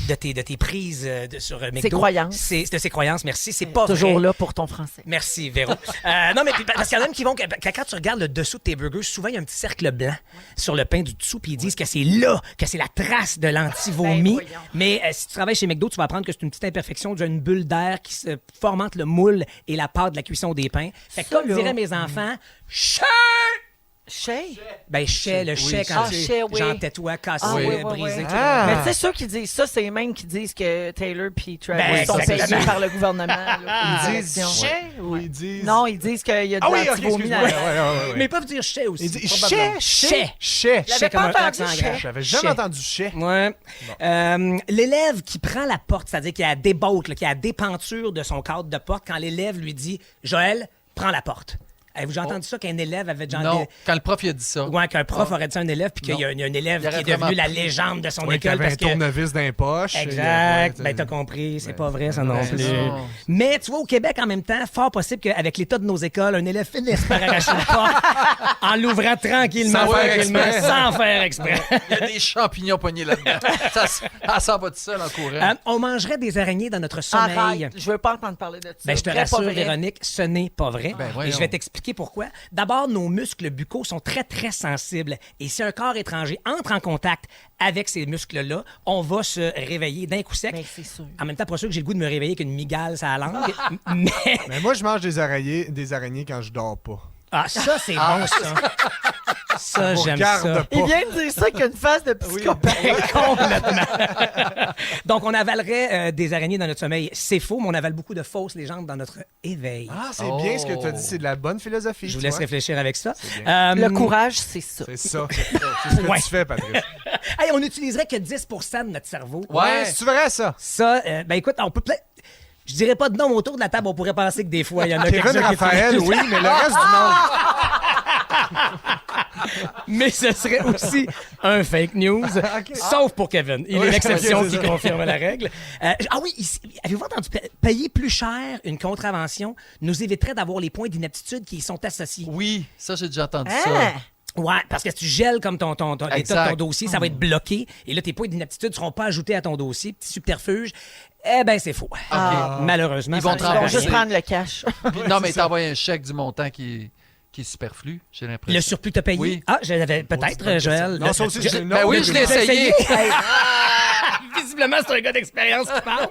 C: de tes prises sur McDo.
D: Ses croyances.
C: C'est de ses croyances, merci. C'est pas
D: Toujours
C: vrai.
D: là pour ton français.
C: Merci, Véro. Non, mais parce qu'il y en a même qui vont... Quand tu regardes le dessous de tes burgers, souvent, il y a un petit cercle blanc sur le pain du dessous, puis ils disent que c'est là, que c'est la trace de l'anti-vomi.
D: Ben, voyons.
C: Mais si tu travailles chez McDo, tu vas apprendre que c'est une petite imperfection d'une bulle d'air qui se forme entre le moule et la pâte de la cuisson des pains. Fait que
D: Ça,
C: comme
D: là.
C: diraient mes enfants, chais!
D: Chez?
C: Ben, chais, le chais, quand
D: Ah,
C: tu
D: chais, oui.
C: genre tais-toi, cassé,
D: Ah, oui, oui,
C: brisé.
D: oui.
C: tout.
E: Ah.
D: Mais tu sais, ceux qui disent ça, c'est les mêmes qui disent que Taylor et Travis
C: Ben,
D: sont
C: exactement.
D: payés par le gouvernement. là, pour
E: Ils
D: les
E: disent
D: élections.
E: chais ou ils disent...
D: Non, ils disent qu'il y a de
E: Ah oui, ok,
D: l'anti-vomi
E: excuse-moi.
D: dans
E: Ouais, ouais, ouais, ouais.
C: Mais ils peuvent dire chais aussi.
E: Ils disent
C: probablement.
E: chais,
C: Chais.
E: chais.
D: Je l'avais
C: Chais comme
D: pas
C: un
D: entendu,
C: accent
D: chais.
C: grave.
E: J'avais jamais
C: Chais.
E: entendu chais.
C: Ouais. L'élève qui prend la porte, c'est-à-dire qui a des bottes, qui a des pentures de son cadre de porte, quand l'élève lui dit « Joël, prends la porte. Avez-vous déjà entendu ça qu'un élève avait déjà...
F: Non, quand le prof il a dit ça.
C: Ouais, qu'un prof aurait dit ça à un élève, puis qu'il y a un élève
F: Il
C: qui
F: aurait
C: est devenu
F: vraiment-
C: la légende de son
E: Oui,
C: école.
E: avait
C: Parce
E: un
C: que...
E: tournevis dans les poches.
C: Exact. Ben, t'as compris. C'est pas vrai, ça non
F: Ouais,
C: plus.
F: c'est ça.
C: Mais tu vois, au Québec, en même temps, fort possible qu'avec l'état de nos écoles, un élève finisse par arracher le pas en l'ouvrant tranquillement,
F: Sans faire
C: tranquillement,
F: exprès.
C: sans faire exprès.
F: Il y a des champignons pognés là-dedans. ça s'en va tout seul en courant.
C: On mangerait des araignées dans notre sommeil.
D: Arrête, je veux pas entendre parler de ça.
C: Ben, je te
D: Vrai, pas
C: rassure,
D: vrai.
C: Véronique, ce n'est pas vrai.
F: Ben,
C: et
F: voyons.
C: je vais t'expliquer pourquoi. D'abord, nos muscles buccaux sont très, très sensibles. Et si un corps étranger entre en contact avec ces muscles-là, on va se réveiller d'un coup sec.
D: Ben, c'est sûr.
C: En même temps, pas sûr que j'ai le goût de me réveiller avec une migale sur la langue. mais
E: Mais moi, je mange des araignées quand je dors pas.
C: ah, ça, c'est bon, ça. Ça,
E: On
C: j'aime
E: regarde
C: ça.
E: pas.
D: Il vient de dire ça qu'il a une face de psychopathe.
C: Complètement. Donc, on avalerait des araignées dans notre sommeil. C'est faux, mais on avale beaucoup de fausses légendes dans notre éveil.
E: Ah, c'est bien ce que tu as dit. C'est de la bonne philosophie.
C: Je vous
E: tu
C: laisse
E: vois.
C: réfléchir avec ça.
D: Le courage, c'est ça.
E: C'est ça. C'est ce que
C: Ouais.
E: tu fais, Patrice.
C: Hey, on n'utiliserait que 10 de notre cerveau.
F: Ouais.
E: C'est vrai, ça?
C: Ça, ben écoute, on peut peut-être... Je dirais pas de nom autour de la table, on pourrait penser que des fois, il y en a
E: Kevin
C: quelques-uns qui
E: Raphaël,
C: utilisent.
E: oui, mais le reste du monde.
C: Mais ce serait aussi un fake news, sauf pour Kevin. Il est l'exception
E: ok, c'est
C: qui
E: ça.
C: confirme la règle. Avez-vous entendu payer plus cher une contravention nous éviterait d'avoir les points d'inaptitude qui y sont associés?
F: Oui, ça, j'ai déjà entendu
D: Hein?
F: ça.
C: Ouais, parce que si tu gèles comme l'état de ton
F: Exact.
C: dossier, ça va être bloqué. Et là, tes points d'inaptitude ne seront pas ajoutés à ton dossier. Petit subterfuge. Eh bien, c'est faux. Malheureusement.
F: Ils vont
C: ça
F: te
C: ne
D: Ils
C: sert à
D: vont
F: rembourser.
D: juste prendre le cash.
F: Non, mais t'envoies un chèque du montant qui est superflu, j'ai l'impression.
C: Le surplus que tu as payé?
F: Oui.
C: Ah, je l'avais peut-être, Joël.
E: Non, ça aussi, c'est
F: Ben oui, je l'ai essayé.
C: Visiblement, c'est un gars d'expérience qui parle.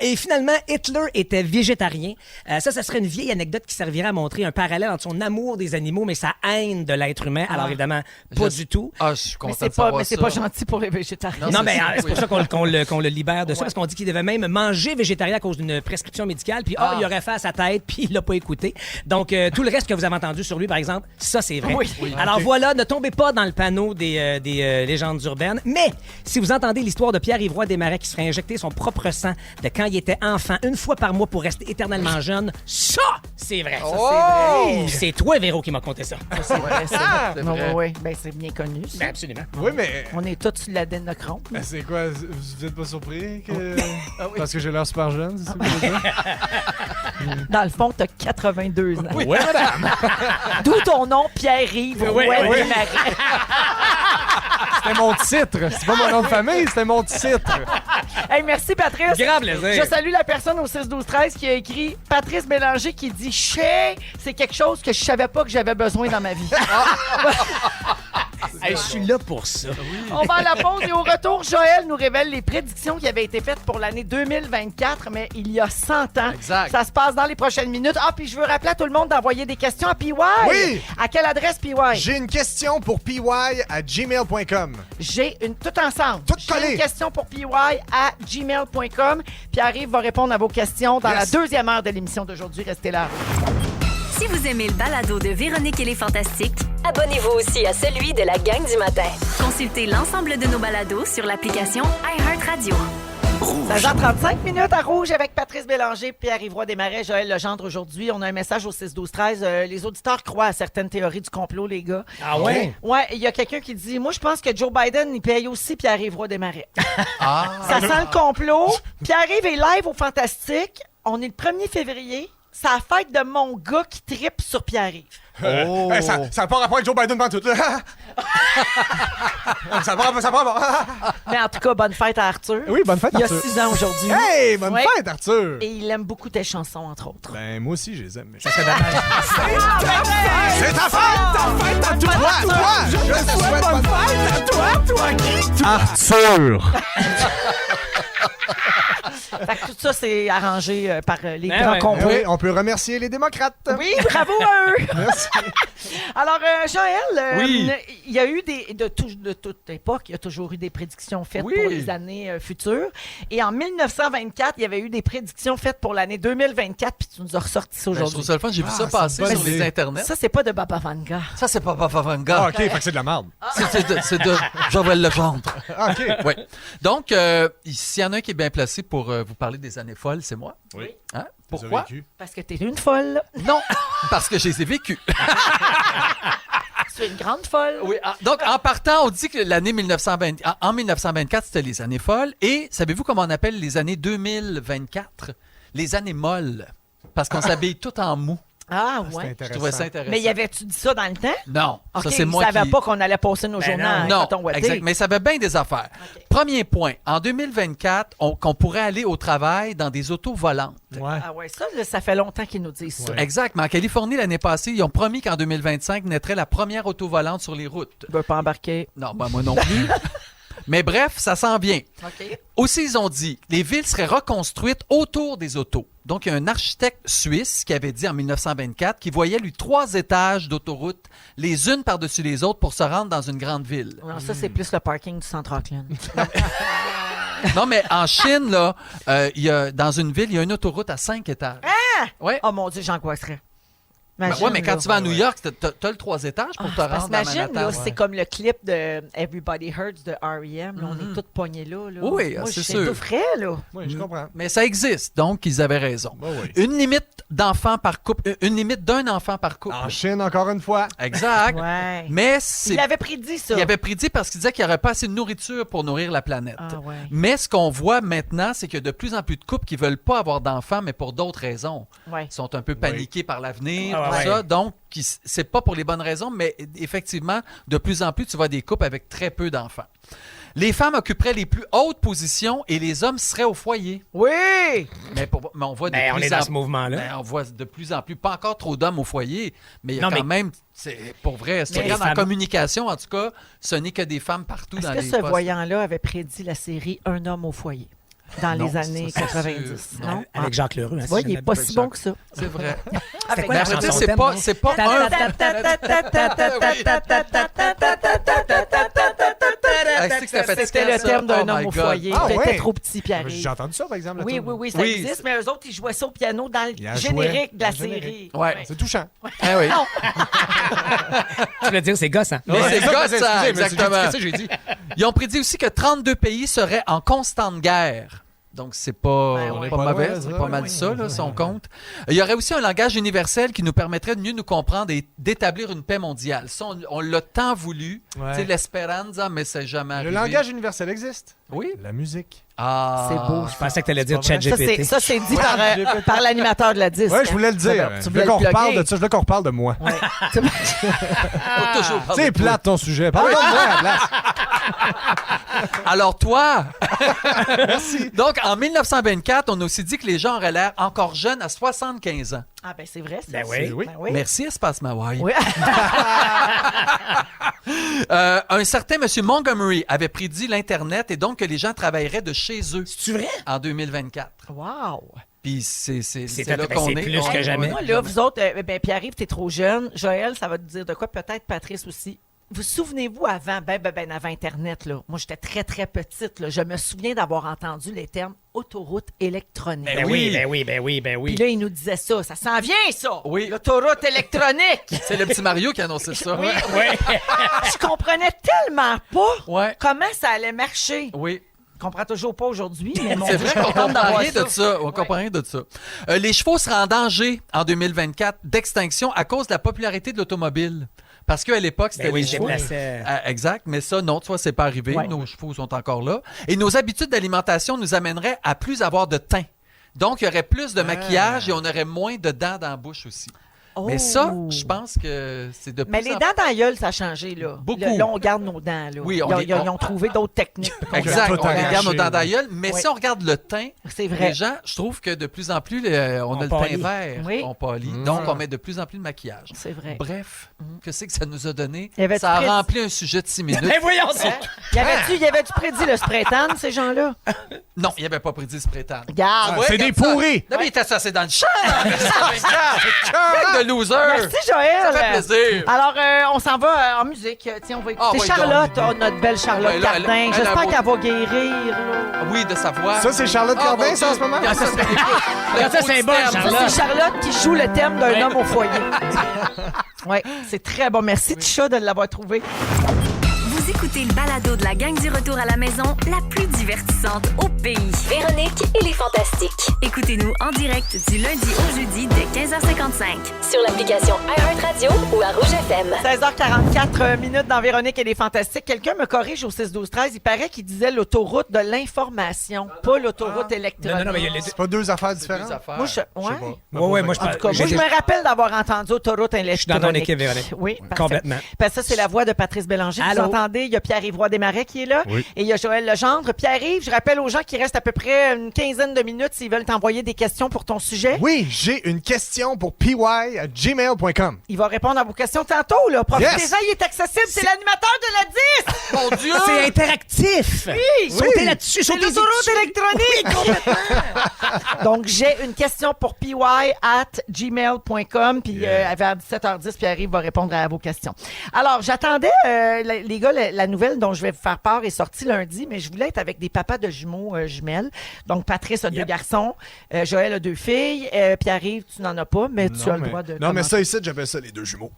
C: Et finalement, Hitler était végétarien. Ça serait une vieille anecdote qui servirait à montrer un parallèle entre son amour des animaux mais sa haine de l'être humain. Alors évidemment, pas du tout.
F: Ah, je suis
D: Mais
F: content
D: c'est
F: de savoir
D: pas,
F: ça.
D: gentil pour les végétariens.
C: Non,
F: c'est
C: mais
F: ça,
C: c'est pour
F: oui.
C: ça qu'on le libère de ça, parce qu'on dit qu'il devait même manger végétarien à cause d'une prescription médicale, puis il aurait fait à sa tête, puis il l'a pas écouté. Donc, tout le reste que vous avez entendu sur lui, par exemple, ça, c'est vrai.
D: Oui.
C: Alors voilà, ne tombez pas dans le panneau des légendes urbaines, mais si vous entendez l'histoire de Pierre-Yves Roy Desmarais qui se ferait injecter son propre sang de quand il était enfant, une fois par mois pour rester éternellement jeune, ça, c'est vrai.
F: Oh!
C: C'est toi, Véro, qui m'a conté ça.
D: C'est vrai, ça.
F: c'est
D: Non,
F: vrai.
D: oui, ben, c'est bien connu. ça.
C: Ben, absolument.
E: Oui, mais
D: On est tous sur l'adénochrome.
E: c'est quoi? Vous êtes pas surpris que... Parce que j'ai l'air super jeune, c'est ça que vous voulez dire?
D: Dans le fond, t'as 82 ans.
C: Oui, madame.
D: D'où ton nom, Pierre-Yves
C: Oui,
D: Roy
C: oui.
D: Desmarais.
E: C'était mon titre. C'est pas mon nom de famille, c'était mon titre.
D: Hey, merci, Patrice.
C: Grand plaisir.
D: Je salue la personne au 6-12-13 qui a écrit Patrice Bélanger qui dit « Chais, c'est quelque chose que je savais pas que j'avais besoin dans ma vie.
C: Hey, je suis là pour ça.
D: On va à la pause et au retour, Joël nous révèle les prédictions qui avaient été faites pour l'année 2024, mais il y a 100 ans.
F: Exact.
D: Ça se passe dans les prochaines minutes. Ah, puis je veux rappeler à tout le monde d'envoyer des questions à PY.
E: Oui.
D: À quelle adresse, PY?
E: J'ai une question pour py@gmail.com.
D: J'ai une... Tout ensemble.
E: Tout
D: J'ai
E: collé.
D: une question pour PY à gmail.com. Pierre-Yves va répondre à vos questions dans
E: Yes.
D: la deuxième heure de l'émission d'aujourd'hui. Restez là.
A: Si vous aimez le balado de Véronique et les Fantastiques,
B: Abonnez-vous aussi à celui de la gang du matin.
A: consultez l'ensemble de nos balados sur l'application iHeartRadio.
D: 16h35 à Rouge avec Patrice Bélanger, Pierre-Yves Roy Desmarais, Joël Legendre. Aujourd'hui, on a un message au 6-12-13. Les auditeurs croient à certaines théories du complot, les gars.
C: Ah ouais?
D: Ouais, il y a quelqu'un qui dit, moi, je pense que Joe Biden, il paye aussi Pierre-Yves Roy Desmarais.
F: Ah,
D: Ça sent le complot. Pierre-Yves est live au Fantastique. On est le 1er février. C'est la fête de mon gars qui trippe sur Pierre-Yves.
F: oh.
E: Hey, ça n'a pas rapport avec Joe Biden pendant tout. Ça va rapport.
D: Mais en tout cas, bonne fête à Arthur.
E: Oui, bonne fête,
D: Il y a
E: Arthur.
D: 6 ans aujourd'hui.
E: Hey, bonne
D: Ouais.
E: fête, Arthur.
D: Et il aime beaucoup tes chansons, entre autres.
E: Ben, moi aussi, je les aime.
C: Ça serait dommage.
E: C'est ta fête à toi! Je te souhaite bonne fête à toi! Arthur!
D: Fait que tout ça, c'est arrangé par les
C: Ben
D: grands
C: ouais.
D: complots.
E: Oui, on peut remercier les démocrates.
D: Oui, bravo à eux!
E: Merci.
D: Alors, Joël,
F: Oui.
D: il y a eu de toute époque, il y a toujours eu des prédictions faites
F: Oui.
D: pour les années futures. Et en 1924, il y avait eu des prédictions faites pour l'année 2024, puis tu nous as ressorti ça
F: Ben, je trouve
D: aujourd'hui.
F: ça le fun. J'ai vu ça
E: c'est une
F: passer
E: bonne
F: sur les
E: idée.
F: internets.
D: Ça, c'est pas de Baba Vanga.
F: Ça, c'est pas Papa
E: Ah,
F: Vanga.
E: OK, fait que c'est de la merde.
F: C'est de Joël Legendre.
E: Ah, OK.
F: Oui. Donc, s'il y en a un qui est bien placé pour vous vous parler des années folles, c'est moi.
E: Oui.
F: Hein?
E: T'as
F: Pourquoi?
E: vécu.
D: Parce que t'es une folle.
F: Non, parce que je les ai vécues.
D: Tu es une grande folle.
F: Oui, donc en partant, on dit que l'année 1920, en 1924, c'était les années folles. Et savez-vous comment on appelle les années 2024? Les années molles. Parce qu'on s'habille tout en mou.
D: Ah,
E: C'est
D: ouais.
F: Je
E: intéressant.
F: trouvais ça intéressant.
D: Mais y avait-tu dit ça dans le temps?
F: Non,
D: OK,
F: ça c'est moi
D: ils ne savaient
F: qui...
D: pas qu'on allait passer nos journées en
F: Non,
D: coton ouaté.
F: exact. Mais ça avait bien des affaires.
D: OK.
F: Premier point, en 2024, qu'on pourrait aller au travail dans des autos volantes.
E: Ouais.
D: Ah ouais, ça, là, ça fait longtemps qu'ils nous disent ça.
E: Ouais.
F: Exact, mais en Californie, l'année passée, ils ont promis qu'en 2025 naîtrait la première auto volante sur les routes.
D: Tu veux pas embarquer.
F: Non, ben moi non plus. Mais bref, ça sent bien.
D: OK.
F: Aussi, ils ont dit les villes seraient reconstruites autour des autos. Donc, il y a un architecte suisse qui avait dit en 1924 qu'il voyait, lui, 3 étages d'autoroute, les unes par-dessus les autres, pour se rendre dans une grande ville.
D: Non, ça, c'est plus le parking du centre Auckland.
F: Non, mais en Chine, là, dans une ville, il y a une autoroute à 5 étages. Ouais.
D: Oh mon Dieu, j'angoisserais.
F: Ben
D: Imagine,
F: ouais, mais quand
D: là.
F: tu vas à New York, t'as le 3 étages pour te
D: Parce
F: rendre
D: que
F: dans
D: imagine,
F: Manhattan.
D: là, c'est comme le clip de Everybody Hurts de R.E.M. Là, on est tous pognés là.
F: Oui,
D: Moi,
F: c'est
D: je
F: sûr.
D: tout frais, là.
E: Oui, je comprends.
F: Mais ça existe, donc ils avaient raison.
E: Bah oui.
F: Une limite d'enfants par couple, une limite d'un enfant par couple.
E: En Chine, encore une fois.
F: Exact.
D: Ouais.
F: Mais
D: Il avait prédit ça.
F: il avait prédit parce qu'il disait qu'il n'y aurait pas assez de nourriture pour nourrir la planète.
D: Ah ouais.
F: Mais ce qu'on voit maintenant, c'est qu'il y a de plus en plus de couples qui veulent pas avoir d'enfants, mais pour d'autres raisons.
D: Ouais.
F: Ils sont un peu paniqués par l'avenir,
C: Ah
F: tout
C: ouais.
F: ça. Donc, c'est pas pour les bonnes raisons, mais effectivement, de plus en plus, tu vois des couples avec très peu d'enfants. Les femmes occuperaient les plus hautes positions et les hommes seraient au foyer.
D: Oui!
F: Mais on voit de
C: Ben, on
F: plus
C: est dans
F: en
C: ce mouvement-là.
F: Ben, on voit de plus en plus, pas encore trop d'hommes au foyer, mais il y a
C: Non,
F: quand
C: mais-
F: même, c'est pour vrai, si tu
C: Mais
F: regardes
C: les
F: en
C: femmes-
F: communication, en tout cas, ce n'est que des femmes partout
D: Est-ce
F: dans
D: que
F: les
D: ce
F: postes.
D: voyant-là avait prédit la série Un homme au foyer dans
F: Non,
D: les années
F: ça, c'est
D: 90?
F: sûr.
D: Non?
C: Avec Jacques Leroux. Hein,
D: Oui,
C: si
D: il
C: je
D: n'est
C: ne
D: pas
C: m'abuse
D: si
C: pas.
D: bon que ça.
F: C'est vrai.
C: C'était quoi
F: Mais
C: la
F: après,
C: chanson
F: c'est
C: thème,
F: pas,
C: non?
F: c'est pas un...
D: C'était le thème d'un homme au foyer.
E: Ah,
D: T'étais
E: ouais.
D: trop petit, Pierre.
E: J'ai entendu ça, par exemple. la
D: Oui,
E: tune.
D: oui, oui, ça
F: Oui,
D: existe, mais eux autres, ils jouaient ça au piano dans
E: Il
D: le
E: a
D: générique
E: joué
D: de la
E: dans le générique.
D: série.
F: Ouais.
E: C'est touchant.
F: Ah oui.
C: Tu veux dire, c'est gossant.
F: Oui, c'est
E: ça,
F: gossant,
E: excusez, mais
F: exactement.
C: C'est ça que j'ai dit.
F: Ils ont prédit aussi que 32 pays seraient en constante guerre. Donc, c'est pas,
D: Ben ouais.
F: pas
E: Pas
F: mauvais,
E: loin,
F: c'est
E: ça.
F: pas mal ça, là, si on compte. Il y aurait aussi un langage universel qui nous permettrait de mieux nous comprendre et d'établir une paix mondiale. Ça, on l'a tant voulu.
E: Ouais.
F: Tu sais, l'espéranza, mais c'est jamais
E: Le
F: arrivé.
E: langage universel existe.
F: Oui.
E: La musique.
F: Ah.
D: C'est beau.
C: Je pensais que tu allais dire
E: C'est pas vrai.
C: ChatGPT.
D: Ça, c'est dit par l'animateur de la disque.
E: Ouais, je voulais le dire.
D: Tu
E: Je
D: voulais
E: voulais qu'on
D: le
E: reparle
D: plugger.
E: de ça. Je voulais qu'on reparle de moi.
F: Faut toujours parler
E: C'est
F: de toi.
E: plate ton sujet. Parle de moi à la place.
F: Alors toi, donc en 1924, on a aussi dit que les gens auraient l'air encore jeunes à 75 ans.
D: Ah, ben c'est vrai, ça.
C: Ben oui.
E: Oui.
D: Ben oui.
F: Merci, Espace Mawai.
D: Oui.
F: Un certain monsieur Montgomery avait prédit l'Internet et donc que les gens travailleraient de chez eux
C: C'est vrai?
F: en 2024.
D: Wow.
F: Puis c'est
C: C'est
F: là
C: ben,
F: qu'on
C: c'est
F: est.
C: plus que jamais.
D: Moi, là, vous autres, ben, Pierre-Yves, t'es trop jeune. Joël, ça va te dire de quoi? Peut-être Patrice aussi. Vous souvenez-vous avant, avant Internet, là, moi, j'étais très, très petite, là, je me souviens d'avoir entendu les termes autoroute électronique.
C: Ben oui, ben oui, ben oui, ben oui.
D: Puis là, il nous disait ça. Ça s'en vient, ça!
F: Oui.
D: L'autoroute électronique!
F: C'est le petit Mario qui annonçait ça.
D: Oui.
C: Oui.
D: Je comprenais tellement pas
F: Ouais.
D: comment ça allait marcher.
F: Oui.
D: Je comprends toujours pas aujourd'hui, mais mon
F: C'est
D: Dieu,
F: vrai
D: je suis
F: qu'on
D: contente
F: comprend
D: d'avoir
F: rien de ça. On comprend rien de ça. Les chevaux seraient en danger en 2024 d'extinction à cause de la popularité de l'automobile. Parce qu'à l'époque, c'était
C: Ben oui,
F: les
C: je
F: chevaux.
C: déplaçais.
F: Exact, mais ça, non, tu vois, c'est pas arrivé.
D: Ouais.
F: Nos chevaux sont encore là. Et nos habitudes d'alimentation nous amèneraient à plus avoir de teint. Donc, il y aurait plus de maquillage et on aurait moins de dents dans la bouche aussi.
D: Oh.
F: Mais ça, je pense que c'est de plus
D: Mais les
F: en
D: dents dans la gueule, ça a changé, là.
F: Beaucoup.
D: Là, on garde nos dents, là.
F: Oui,
D: ils ont trouvé d'autres techniques.
F: Exact,
E: tout
F: on regarde
E: arraché,
F: nos dents
E: là.
F: d'aïeul, mais
D: Oui.
F: si on regarde le teint,
D: C'est vrai.
F: les gens, je trouve que de plus en plus, on a
C: On
F: le teint
C: pâlit.
F: vert,
D: Oui.
F: on pâlit. Donc, on met de plus en plus de maquillage.
D: C'est vrai.
F: Bref, qu'est-ce que ça nous a donné?
D: Y avait-tu
F: Ça a
D: prédit-
F: rempli un sujet de 6 minutes.
C: Ben voyons ça.
D: Y avait-tu prédit le spray tan, ces gens-là?
F: Non, il n'y avait pas prédit ce prétend.
D: Regarde.
F: Ouais,
E: C'est des
F: regarde ça.
E: pourris.
F: Non, mais il était assassé dans le champ! Gang de loser!
D: Merci, Joël.
F: Ça fait plaisir.
D: Alors, on s'en va en musique. Tiens, on va écouter
F: Ah, oui,
D: Charlotte, notre belle Charlotte
F: Ouais, là, elle-
D: Cardin.
F: elle
D: J'espère
F: a-
D: qu'elle va guérir, là.
F: Oui, de sa voix.
E: Ça, c'est Charlotte
F: Ah,
E: Cardin,
F: mon
E: ça, en
F: Dieu.
E: ce moment?
F: Regarde ça,
C: Regarde ça, c'est bon,
D: Ça,
C: Charlotte.
D: c'est Charlotte qui joue le thème d'un
C: Ouais.
D: homme au foyer. Oui, c'est très bon. Merci, Tisha, de l'avoir trouvé.
A: Vous écoutez le balado de la gang du retour à la maison, la plus divertissante au pays.
B: Véronique et les Fantastiques.
A: Écoutez-nous en direct du lundi au jeudi dès 15h55.
B: Sur l'application iHeartRadio ou à Rouge FM.
D: 16h44 minutes dans Véronique et les Fantastiques. Quelqu'un me corrige au 6-12-13. Il paraît qu'il disait l'autoroute de l'information, pas l'autoroute électronique.
C: Non, mais il y a les deux.
E: C'est pas deux affaires différentes?
D: Moi,
E: Je sais pas.
C: Ouais, moi, je
D: En tout cas, moi,
C: j'ai-
D: je me rappelle d'avoir entendu autoroute électronique.
C: Je suis dans ton équipe, Véronique.
D: Oui, parfait.
C: Complètement.
D: Parce que ça, c'est la voix de Patrice Bélanger.
C: Allô?
D: Vous entendez, il y a Pierre-Yves Roy Desmarais qui est là.
E: Oui.
D: Et il y a Joël Legendre. Pierre-Yves, je rappelle aux gens qu'il reste à peu près une quinzaine de minutes s'ils veulent t'envoyer des questions pour ton sujet.
E: Oui, j'ai une question pour py@gmail.com.
D: Il va répondre à vos questions tantôt. Là. Profitez-en,
E: Yes!
D: il est accessible. C'est l'animateur de la 10!
F: Mon Dieu!
C: C'est interactif!
D: Oui!
C: Sautez là-dessus,
D: C'est
C: sautez
D: l'autoroute
C: dessus.
D: électronique! Donc, j'ai une question pour py@gmail.com. Puis, vers 17h10, Pierre-Yves va répondre à vos questions. Alors, j'attendais, les gars, la nouvelle dont je vais vous faire part est sortie lundi, mais je voulais être avec des papas de jumeaux jumelles. Donc, Patrice a 2 garçons, Joël a 2 filles, Pierre-Yves, tu n'en as pas, mais tu as le droit de...
E: Non, mais ça ici, j'appelle ça les deux jumeaux.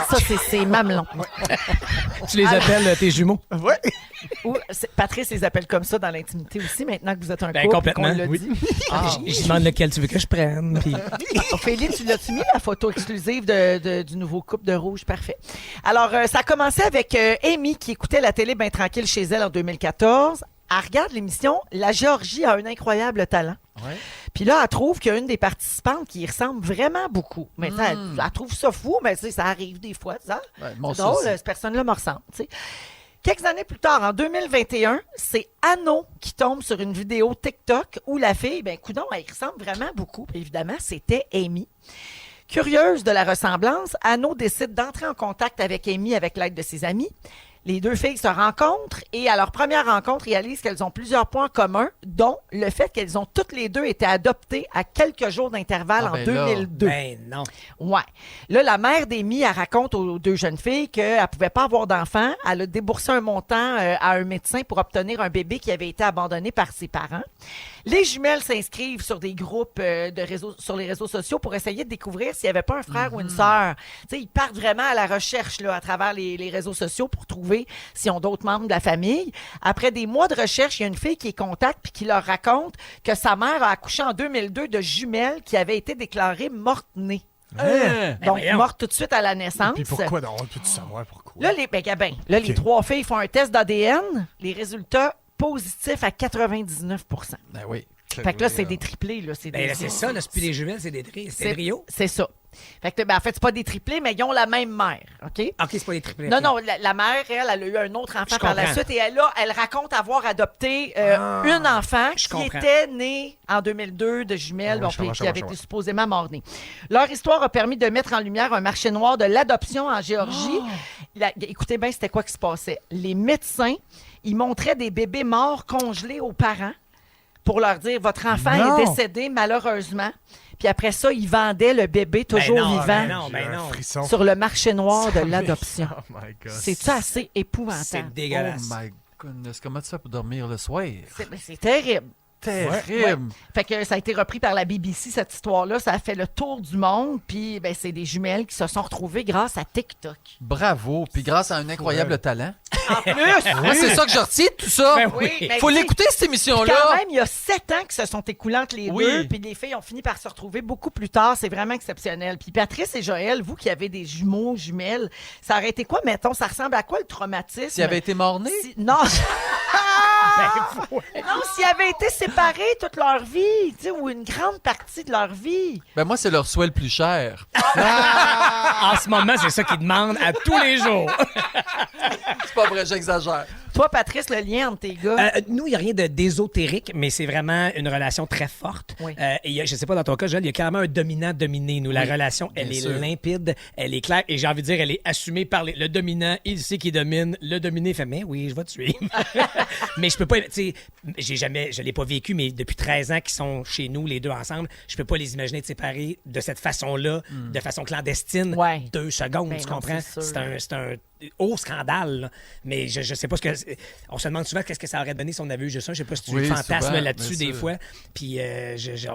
D: Ça, c'est mamelon.
C: Tu les appelles tes jumeaux?
E: Ouais.
D: Ou, Patrice les appelle comme ça dans l'intimité aussi, maintenant que vous êtes un
C: Ben,
D: couple.
C: complètement,
D: qu'on l'a
C: oui.
D: dit.
C: Je demande lequel tu veux que je prenne. Puis...
D: Ophélie, tu l'as-tu mis la photo exclusive du nouveau couple de rouge? Parfait. Alors, ça a commencé avec Amy qui écoutait la télé bien tranquille chez elle en 2014. Elle regarde l'émission La Géorgie a un incroyable talent.
F: Ouais.
D: Puis là, elle trouve qu'il y a une des participantes qui y ressemble vraiment beaucoup. Mais ça, elle trouve ça fou, mais tu sais, ça arrive des fois. Ça.
F: Ouais, moi
D: C'est
F: aussi.
D: drôle, cette personne-là me ressemble. Tu sais. Quelques années plus tard, en 2021, c'est Anno qui tombe sur une vidéo TikTok où la fille, ben coudonc, elle y ressemble vraiment beaucoup. Puis évidemment, c'était Amy. Curieuse de la ressemblance, Anno décide d'entrer en contact avec Amy avec l'aide de ses amis. Les 2 filles se rencontrent et à leur première rencontre, réalisent qu'elles ont plusieurs points communs, dont le fait qu'elles ont toutes les 2 été adoptées à quelques jours d'intervalle
F: Ah,
D: en
F: ben là.
D: 2002.
C: Ben non.
D: Ouais. Là, la mère d'Amy, elle raconte aux 2 jeunes filles qu'elle ne pouvait pas avoir d'enfant. Elle a déboursé un montant à un médecin pour obtenir un bébé qui avait été abandonné par ses parents. Les jumelles s'inscrivent sur des groupes sur les réseaux sociaux pour essayer de découvrir s'il n'y avait pas un frère ou une sœur. Tu sais, ils partent vraiment à la recherche là, à travers les réseaux sociaux pour trouver s'ils ont d'autres membres de la famille. Après des mois de recherche, il y a une fille qui les contacte puis qui leur raconte que sa mère a accouché en 2002 de jumelles qui avaient été déclarées mortes-nées. Donc,
C: voyons.
D: mortes tout de suite à la naissance.
E: Puis pourquoi donc? Peux-tu savoir pourquoi?
D: Là, les 3 filles font un test d'ADN. Les résultats positifs à 99 %.
F: Ben oui.
D: Fait que là, c'est des triplés. Là, c'est
C: Ben
D: des-
C: là, c'est ça, là, c'est plus des jumelles, c'est des trios.
D: C'est ça. Fait que, en fait, c'est pas des triplés, mais ils ont la même mère. OK?
C: OK, c'est pas des triplés.
D: Non, non, la mère, elle a eu un autre enfant
C: Je
D: par la
C: comprends.
D: suite et elle raconte avoir adopté une enfant
C: je
D: qui
C: comprends.
D: était née en 2002 de jumelles,
E: Ah ouais,
D: donc,
E: je comprends,
D: qui
E: je
D: avait
E: comprends.
D: été supposément mort-née. Leur histoire a permis de mettre en lumière un marché noir de l'adoption en Géorgie. Écoutez bien, c'était quoi qui se passait. Les médecins, ils montraient des bébés morts congelés aux parents pour leur dire, votre enfant
E: Non.
D: est décédé malheureusement. Puis après ça, ils vendaient le bébé toujours
C: non,
D: vivant
C: ben non,
E: J'ai
C: ben
E: un
C: non.
E: frisson.
D: sur le marché noir de l'adoption.
E: Oh my God.
D: C'est-tu assez
C: C'est
D: épouvantable?
C: dégueulasse.
F: Oh my goodness, comment tu fais pour dormir le soir?
D: C'est terrible.
F: Terrible.
D: Fait que ça a été repris par la BBC, cette histoire-là. Ça a fait le tour du monde. Puis, ben, c'est des jumelles qui se sont retrouvées grâce à TikTok.
F: Bravo. Puis grâce à un incroyable talent.
D: En plus,
F: Moi, c'est ça que je retiens de tout ça.
C: Ben
D: oui, mais
F: Faut
D: tu sais,
F: l'écouter, cette
D: quand
F: émission-là.
D: même, il y a 7 ans que se sont écoulés entre les
F: Oui.
D: deux. Puis les filles ont fini par se retrouver beaucoup plus tard. C'est vraiment exceptionnel. Puis Patrice et Joël, vous qui avez des jumeaux, jumelles, ça aurait été quoi, mettons? Ça ressemble à quoi le traumatisme?
F: S'il avait été mort-né,
D: Non! Non, s'ils avaient été séparés toute leur vie, tu sais, ou une grande partie de leur vie.
F: ben moi, c'est leur souhait le plus cher.
C: En ce moment, c'est ça qu'ils demandent à tous les jours.
F: C'est pas vrai, j'exagère.
D: Toi, Patrice, le lien entre tes gars.
C: Nous, il n'y a rien de d'ésotérique, mais c'est vraiment une relation très forte.
D: Oui.
C: Et je ne sais pas, dans ton cas, Joël, il y a carrément un dominant-dominé. Nous, la relation, elle
F: bien
C: est
F: sûr.
C: limpide, elle est claire, et j'ai envie de dire, elle est assumée par le dominant. Il sait qu'il domine. Le dominé fait, mais oui, je vais te suivre. Mais je peux pas, tu sais, je l'ai pas vécu, mais depuis 13 ans qu'ils sont chez nous, les deux ensemble, je peux pas les imaginer de séparer de cette façon-là, de façon clandestine,
D: Ouais.
C: 2 secondes,
D: Ben
C: tu
D: non,
C: comprends?
D: c'est sûr.
C: C'est un au scandale. Là. Mais je sais pas ce que... On se demande souvent qu'est-ce que ça aurait donné si on avait eu juste un. Je sais pas si tu
F: Oui,
C: fantasmes
F: souvent,
C: là-dessus
F: bien
C: des
F: sûr.
C: fois. Puis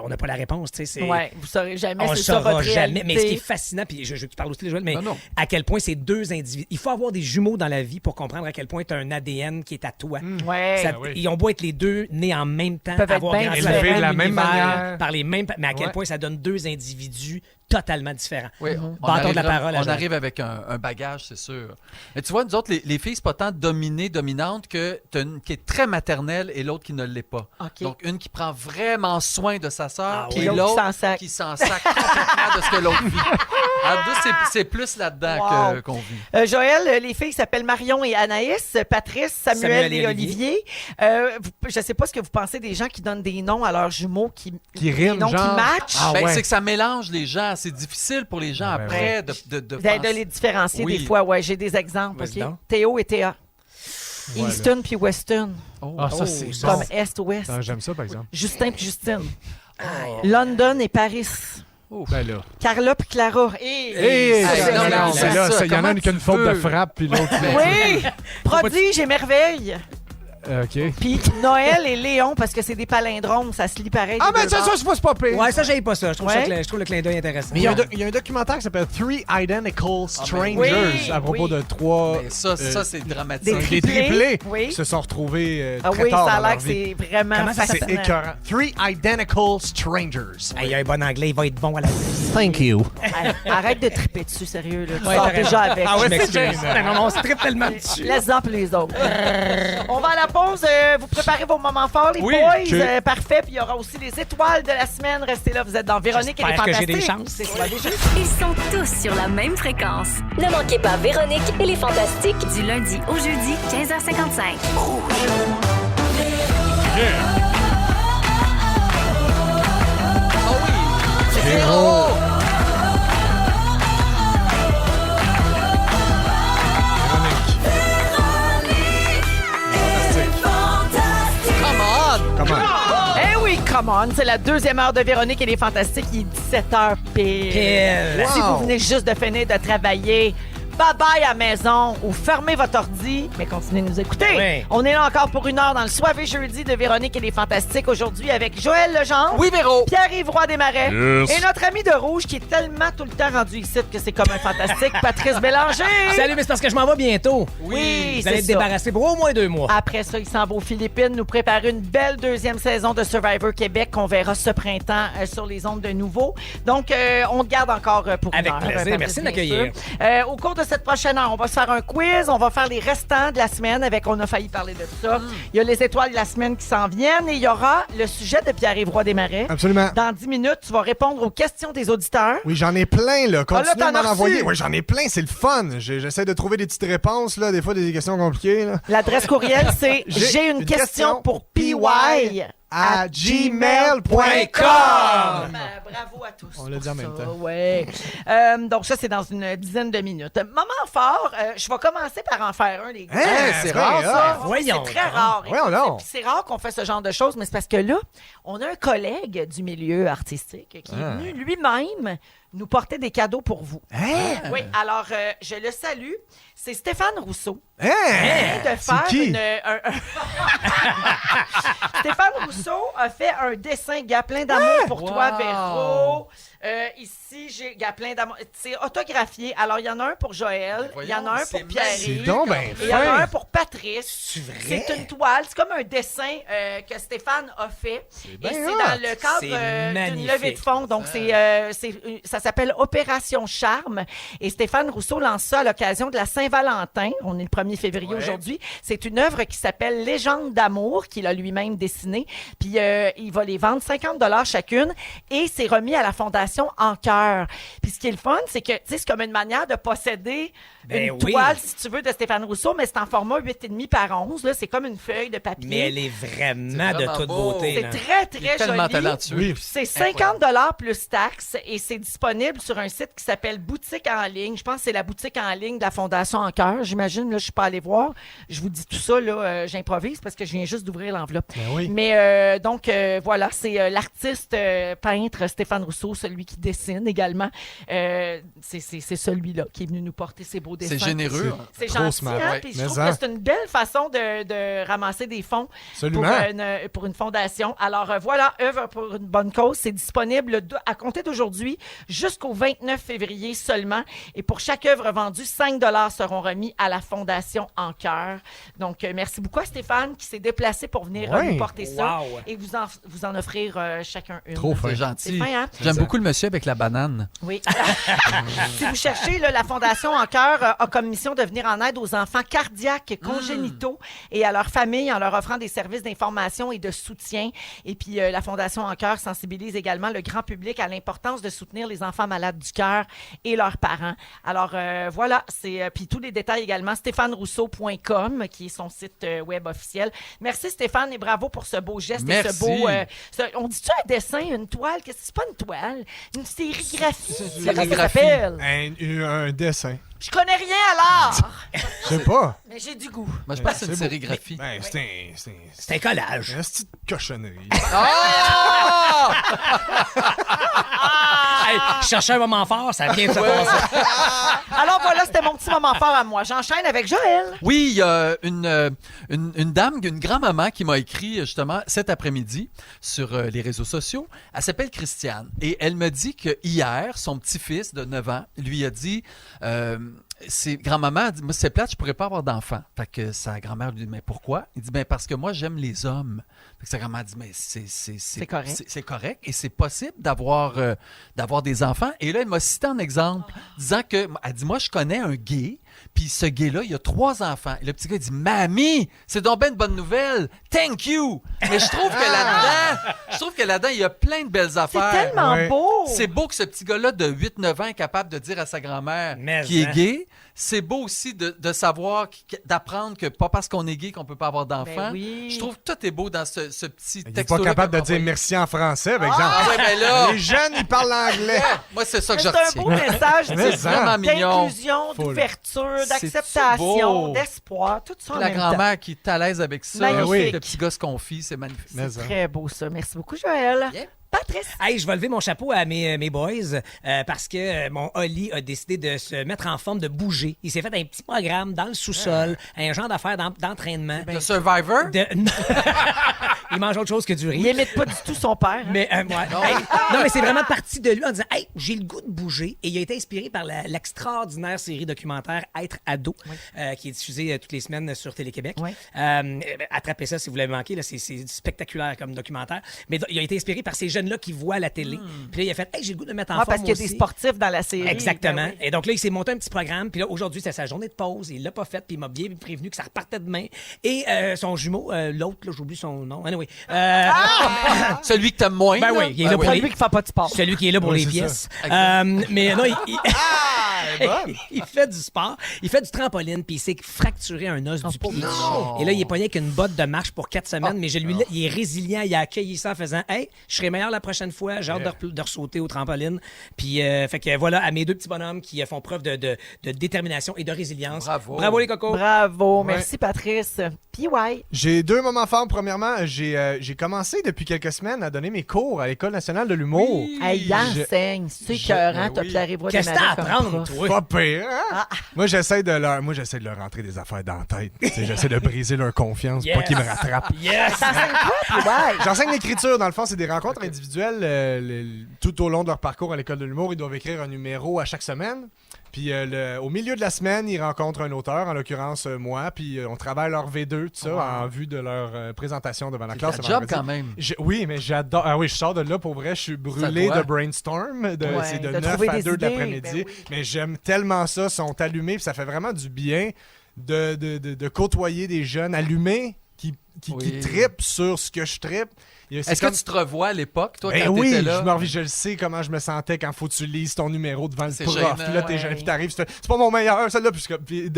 C: on n'a pas la réponse. Tu sais,
D: Ouais, vous saurez jamais.
C: on le
D: c'est ça,
C: saura
D: votre
C: jamais. Mais ce qui est
D: réalité.
C: fascinant, puis je te parle aussi de Joël, mais
F: Non.
C: à quel point c'est deux individus. Il faut avoir des jumeaux dans la vie pour comprendre à quel point tu as un ADN qui est à toi.
D: Ouais.
C: Ça-
E: oui.
C: Ils ont beau être les deux nés en même temps,
D: Peuvent être
C: avoir
D: bien
C: grandi
D: différents.
C: dans le
E: Élevés de la même
C: univers,
E: manière.
C: par les mêmes, mais à quel
E: Ouais.
C: point ça donne deux individus totalement différents.
F: Oui,
C: Bâton de la parole à
F: on
C: Joël.
F: arrive avec un bagage, c'est sûr. Mais tu vois, nous autres, les filles, c'est pas tant dominante que t'as une qui est très maternelle et l'autre qui ne l'est pas.
D: OK.
F: Donc, une qui prend vraiment soin de sa sœur,
C: Ah
F: puis
C: oui.
D: L'autre
F: l'autre
D: qui s'en sac.
F: qui s'en sac complètement de ce que l'autre vit. Alors, nous, c'est plus là-dedans
D: Wow.
F: qu'on vit.
D: Joël, les filles s'appellent Marion et Anaïs, Patrice, Samuel et Olivier. Je ne sais pas ce que vous pensez des gens qui donnent des noms à leurs jumeaux qui
E: riment,
D: des noms
E: genre.
D: qui matchent.
E: Ah
F: Ben,
E: ouais.
F: c'est que ça mélange les gens. C'est difficile pour les gens
E: Ouais,
F: après de
D: De
F: penser.
D: les différencier
F: Oui.
D: des fois. Ouais, j'ai des exemples.
C: Vas-y
D: OK?
C: donc.
D: Théo et Théa.
E: Ouais,
D: Easton puis Weston.
E: Ah, ça,
C: Oh,
E: c'est
C: ça,
E: bon.
D: Comme Est-Ouest.
E: Ah, j'aime ça, par exemple.
D: Justin puis Justine. London et Paris.
E: Ben là.
D: Carla puis Clara.
E: Hey,
F: ça,
E: non,
F: non,
E: non,
F: c'est
E: mais là,
F: ça.
E: il y en a
F: Comment
E: une qui a une
F: tu
E: faute de
F: veux?
E: frappe, puis l'autre...
D: Oui! Prodige et Merveille.
E: OK.
D: Puis Noël et Léon, parce que c'est des palindromes, ça se lit pareil.
E: Ah,
D: des
E: mais
D: deux
E: ça,
D: bords.
E: c'est pas pire.
C: Ouais, ça, j'aime pas ça. Je trouve,
D: Ouais.
C: je trouve le clin d'œil intéressant.
E: Mais il y a un documentaire qui s'appelle Three Identical Strangers
D: oui,
E: à propos
D: oui.
E: de trois...
F: Mais ça, c'est dramatique.
D: Des
E: des
D: triplés,
E: triplés
D: oui.
E: qui se sont retrouvés
D: Ah
E: très
D: oui,
E: tard
D: ça a
E: dans
D: l'air
E: leur
D: que
E: vie.
D: c'est vraiment
C: Comment ça
E: C'est
D: fascinant.
E: écœurant. Three Identical Strangers.
C: Hey, il y a un bon anglais, il va être bon à la
E: Thank you.
D: Hey, arrête de triper dessus, sérieux. Là. Tu
C: Ouais,
D: sors
C: t'as
D: déjà
C: raison.
D: avec.
C: Ah ouais,
D: Je
C: c'est
D: m'excuse.
C: vrai. Non, on se tripe tellement dessus.
D: Laisse-en pour les autres. On va à la pause. Vous préparez vos moments forts, les
F: Oui,
D: boys.
E: ok.
D: Parfait. Puis il y aura aussi les étoiles de la semaine. Restez là. Vous êtes dans Véronique et les
C: J'espère que j'ai
D: Fantastiques.
C: des chances.
D: C'est soit déjà.
A: Ils sont tous sur la même fréquence.
B: Ne manquez pas Véronique et les Fantastiques.
A: Du lundi au jeudi, 15h55.
E: Comment?
D: Eh oui, come on. C'est la deuxième heure de Véronique et les Fantastiques. Il est 17h pile.
C: Pile.
D: Si
E: Wow.
D: vous venez juste de finir de travailler, bye-bye à la maison ou fermez votre ordi, mais continuez de nous écouter.
C: Oui.
D: On est là encore pour une heure dans le Soirée jeudi de Véronique et les Fantastiques. Aujourd'hui avec Joël Legendre.
F: Oui, Véro.
D: Pierre-Yves Roy Desmarais.
E: Yes.
D: Et notre ami de rouge qui est tellement tout le temps rendu ici que c'est comme un fantastique, Patrice Bélanger.
C: Salut, mais c'est parce que je m'en vais bientôt.
D: Oui,
C: Vous allez
D: c'est
C: être
D: ça.
C: débarrassé pour au moins 2 mois.
D: Après ça, il s'en va aux Philippines nous préparer une belle deuxième saison de Survivor Québec qu'on verra ce printemps sur les ondes de nouveau. Donc, on te garde encore pour une
C: Avec
D: heure.
C: plaisir.
D: Patrice,
C: Merci de
D: bien
C: m'accueillir.
D: sûr. Au cours de cette prochaine heure, on va se faire un quiz. On va faire les restants de la semaine avec, on a failli parler de ça. Il y a les étoiles de la semaine qui s'en viennent et il y aura le sujet de Pierre-Yves Roy Desmarais.
E: Absolument.
D: Dans 10 minutes, tu vas répondre aux questions des auditeurs.
E: Oui, j'en ai plein, là. Continuez
D: Ah, là,
E: de
D: t'en
E: m'en
D: as
E: envoyer.
D: reçu.
E: Oui, j'en ai plein, c'est le fun. J'essaie de trouver des petites réponses, là. Des fois, des questions compliquées, là.
D: L'adresse courriel, c'est j'ai une question pour PY
E: à gmail.com.
D: Bravo à tous.
E: On l'a dit en même
D: ça,
E: temps.
D: ouais. Donc ça, c'est dans une dizaine de minutes. Moment fort, je vais commencer par en faire un, les gars.
E: Hein,
F: c'est
E: bien
F: rare,
E: hot.
F: ça.
C: Voyons
D: C'est très
C: donc.
D: rare.
E: Voyons
D: Écoute,
E: donc.
D: puis c'est rare qu'on fait ce genre de choses, mais c'est parce que là, on a un collègue du milieu artistique qui est venu lui-même nous porter des cadeaux pour vous.
E: Hein?
D: Oui, alors je le salue. C'est Stéphane Rousseau.
E: Hein?
D: De
E: C'est
D: faire
E: qui?
D: Stéphane Rousseau a fait un dessin, gars, plein d'amour pour toi,
F: Wow.
D: Véro. Ici, j'ai gars, plein d'amour. C'est autographié. Alors, il y en a un pour Joël, il y en a un
F: c'est
D: pour Pierre-Yves.
E: C'est donc ben
D: Et il y en a
E: fin.
D: un pour Patrice. C'est une toile. C'est comme un dessin que Stéphane a fait. Et
E: bien
D: c'est
E: hot.
D: dans le
C: C'est
D: cadre d'une
C: magnifique.
D: levée de fonds. Donc, ça s'appelle Opération Charme. Et Stéphane Rousseau lance ça à l'occasion de la Saint-Valentin. On est le 1er février aujourd'hui. C'est une œuvre qui s'appelle Légende d'amour qu'il a lui-même dessinée. Puis, il va les vendre 50$ chacune. Et c'est remis à la Fondation En Cœur. Puis, ce qui est le fun, c'est que, tu sais, c'est comme une manière de posséder
C: Ben
D: une
C: oui.
D: toile, si tu veux, de Stéphane Rousseau, mais c'est en format 8,5 par 11. Là. C'est comme une feuille de papier.
C: Mais elle est vraiment
F: C'est
C: de
F: vraiment
C: toute
F: beau.
C: beauté.
D: C'est
C: là.
D: très,
F: Il est
D: très
F: tellement
D: joli.
F: talentueux.
E: Oui.
D: C'est 50$ plus taxes et c'est disponible sur un site qui s'appelle Boutique en ligne. Je pense que c'est la boutique en ligne de la Fondation En Cœur. J'imagine, là, je suis pas allée voir. Je vous dis tout ça, là, j'improvise parce que je viens juste d'ouvrir l'enveloppe.
E: Ben oui.
D: Mais donc, voilà, c'est l'artiste peintre Stéphane Rousseau, celui lui qui dessine également. C'est celui-là qui est venu nous porter ses beaux dessins.
F: C'est généreux.
D: C'est
E: Trop
D: gentil,
E: smart.
D: hein?
F: Ouais.
D: Puis je
E: Mais
D: trouve
E: ça.
D: que c'est une belle façon de ramasser des fonds pour une fondation. Alors voilà, œuvre pour une bonne cause. C'est disponible à compter d'aujourd'hui jusqu'au 29 février seulement. Et pour chaque œuvre vendue, 5 $ seront remis à la Fondation En Cœur. Donc, merci beaucoup à Stéphane qui s'est déplacé pour venir nous porter ça
C: Wow.
D: et vous en offrir chacun une.
E: Trop fin.
F: C'est gentil.
D: C'est fin, hein?
F: J'aime beaucoup le monsieur avec la banane.
D: Oui. Si vous cherchez, là, la Fondation En Cœur a comme mission de venir en aide aux enfants cardiaques congénitaux et à leurs familles en leur offrant des services d'information et de soutien. Et puis, la Fondation En Cœur sensibilise également le grand public à l'importance de soutenir les enfants malades du cœur et leurs parents. Alors, voilà, puis tous les détails également, stéphanerousseau.com, qui est son site web officiel. Merci Stéphane et bravo pour ce beau geste et ce
F: Merci.
D: beau... on dit-tu un dessin, une toile? Qu'est-ce que c'est pas une toile? Une sérigraphie? Comment ça
F: sérigraphie.
D: s'appelle?
E: Un dessin.
D: Je connais rien à l'art,
E: Je sais pas.
D: mais j'ai du goût.
F: Moi, je pense que c'est une
E: beau.
F: sérigraphie.
E: Ben,
C: C'est un collage.
E: une petite cochonnerie.
F: Ah!
C: Hey, je cherchais un moment fort, ça vient de se passer.
D: Alors voilà, c'était mon petit moment fort à moi. J'enchaîne avec Joël.
F: Oui, il y a une dame, une grand-maman qui m'a écrit justement cet après-midi sur les réseaux sociaux. Elle s'appelle Christiane et elle me dit que hier, son petit-fils de 9 ans lui a dit grand-maman a dit, moi c'est plate, je pourrais pas avoir d'enfant. Fait que sa grand-mère lui dit, mais pourquoi? Il dit, ben parce que moi j'aime les hommes. Fait que sa grand-mère dit, mais c'est
D: correct.
F: C'est correct et c'est possible d'avoir des enfants. Et là, elle m'a cité un exemple, disant que, elle dit, moi je connais un gay, puis ce gay-là, il a 3 enfants. Et le petit gars dit, mamie, c'est donc ben une bonne nouvelle. Thank you. Mais je trouve que là-dedans, il y a plein de belles
D: C'est
F: affaires.
D: tellement
E: Ouais.
D: beau.
F: C'est beau que ce petit gars-là de 8-9 ans est capable de dire à sa grand-mère
C: Mais
F: qu'il
C: hein.
F: est gay. C'est beau aussi de savoir, d'apprendre que pas parce qu'on est gay qu'on peut pas avoir d'enfants.
D: Ben oui.
F: Je trouve que tout est beau dans ce petit
E: Il n'est
F: texte.
E: pas capable de dire merci en français, par exemple.
F: Ah ouais, ben là,
E: Les jeunes, ils parlent anglais.
F: moi c'est ça que je
D: C'est un
F: retiens.
D: beau message
E: Mais
F: C'est vraiment mignon.
D: d'inclusion,
E: Full.
D: d'ouverture,
F: C'est-tu
D: d'acceptation,
F: beau?
D: d'espoir, tout ça en
F: La
D: même temps.
F: grand-mère qui est à l'aise avec ça,
D: Magnifique.
F: le petit gars se confie, c'est magnifique.
E: Mais
D: C'est très beau ça. Merci beaucoup Joël.
F: Yep.
D: Patrice.
C: Hey, je vais lever mon chapeau à mes boys parce que mon Oli a décidé de se mettre en forme, de bouger. Il s'est fait un petit programme dans le sous-sol, un genre d'affaire d'entraînement.
F: Le Survivor?
C: Il mange autre chose que du riz.
D: Il n'imite pas du tout son père. hein?
C: Mais non, mais c'est vraiment parti de lui en disant hey, j'ai le goût de bouger. Et il a été inspiré par l'extraordinaire série documentaire Être ado, qui est diffusée toutes les semaines sur Télé-Québec.
D: Oui.
C: Attrapez ça si vous l'avez manqué, là, c'est spectaculaire comme documentaire. Mais il a été inspiré par ces jeunes-là qui voient la télé. Puis là, il a fait hey, j'ai le goût de me mettre en forme
D: Parce qu'il y a des
C: aussi.
D: sportifs dans la série.
C: Exactement.
D: Ben oui.
C: Et donc là, il s'est monté un petit programme. Puis là, aujourd'hui, c'était sa journée de pause. Il l'a pas fait. Puis il m'a bien prévenu que ça repartait demain. Et son jumeau, l'autre, là, j'oublie son nom. Anyway.
F: Celui que t'aimes moins.
C: Ben
F: là?
C: oui, il est là pour
D: C'est
C: les...
D: lui qui fait pas de sport.
C: Celui qui est là pour
E: Oui,
C: les
E: c'est
C: pièces.
F: ça.
C: Mais non,
E: bonne.
C: il fait du sport. Il fait du trampoline. Puis il s'est fracturé un os du pied. Et là, il est pogné avec une botte de marche pour 4 semaines. Mais il est résilient. Il a accueilli ça en faisant hey, je serai meilleur la prochaine fois. J'ai hâte de ressauter au trampoline. Puis, fait que voilà, à mes 2 petits bonhommes qui font preuve de détermination et de résilience.
F: Bravo.
C: Bravo les cocos.
D: Bravo. Merci Patrice. Puis ouais.
E: J'ai 2 moments forts. Premièrement, j'ai commencé depuis quelques semaines à donner mes cours à l'École nationale de l'humour.
F: Oui.
D: Hey, il enseigne. C'est écœurant.
E: ben
D: T'as
E: oui.
D: pu arriver
C: Qu'est-ce que t'as à apprendre, toi?
E: Pas pire, hein? Moi, j'essaie de leur rentrer des affaires dans la tête. Tu sais, j'essaie de briser leur confiance pour pas qu'ils me rattrapent.
C: Yes!
D: T'enseignes quoi? Puis ouais.
E: J'enseigne l'écriture. Dans le fond, c'est des rencontres individuelles tout au long de leur parcours à l'École de l'humour. Ils doivent écrire un numéro à chaque semaine. Puis au milieu de la semaine, ils rencontrent un auteur, en l'occurrence moi, puis on travaille leur V2, tout ça, en vue de leur présentation devant la classe.
F: C'est
E: ce
F: un job
E: vendredi.
F: quand même.
E: Oui, mais j'adore. Ah oui, je sors de là pour vrai. Je suis brûlé
F: doit.
E: de brainstorm. C'est de
D: de
E: 9
D: trouver
E: à
D: des
E: 2 de
D: idées,
E: l'après-midi.
D: ben oui.
E: Mais j'aime tellement ça. Ils sont allumés. Puis ça fait vraiment du bien de côtoyer des jeunes allumés qui
F: Oui.
E: trippent sur ce que je trippe.
F: Est-ce que tu te revois à l'époque, toi,
E: Ben
F: quand
E: oui,
F: t'étais là?
E: je le sais comment je me sentais quand faut que tu lises ton numéro devant le
F: C'est
E: prof.
F: gênant,
E: Puis là, t'es
D: ouais.
E: jeune, puis t'arrives, tu fais, c'est pas mon meilleur, celle-là. Puis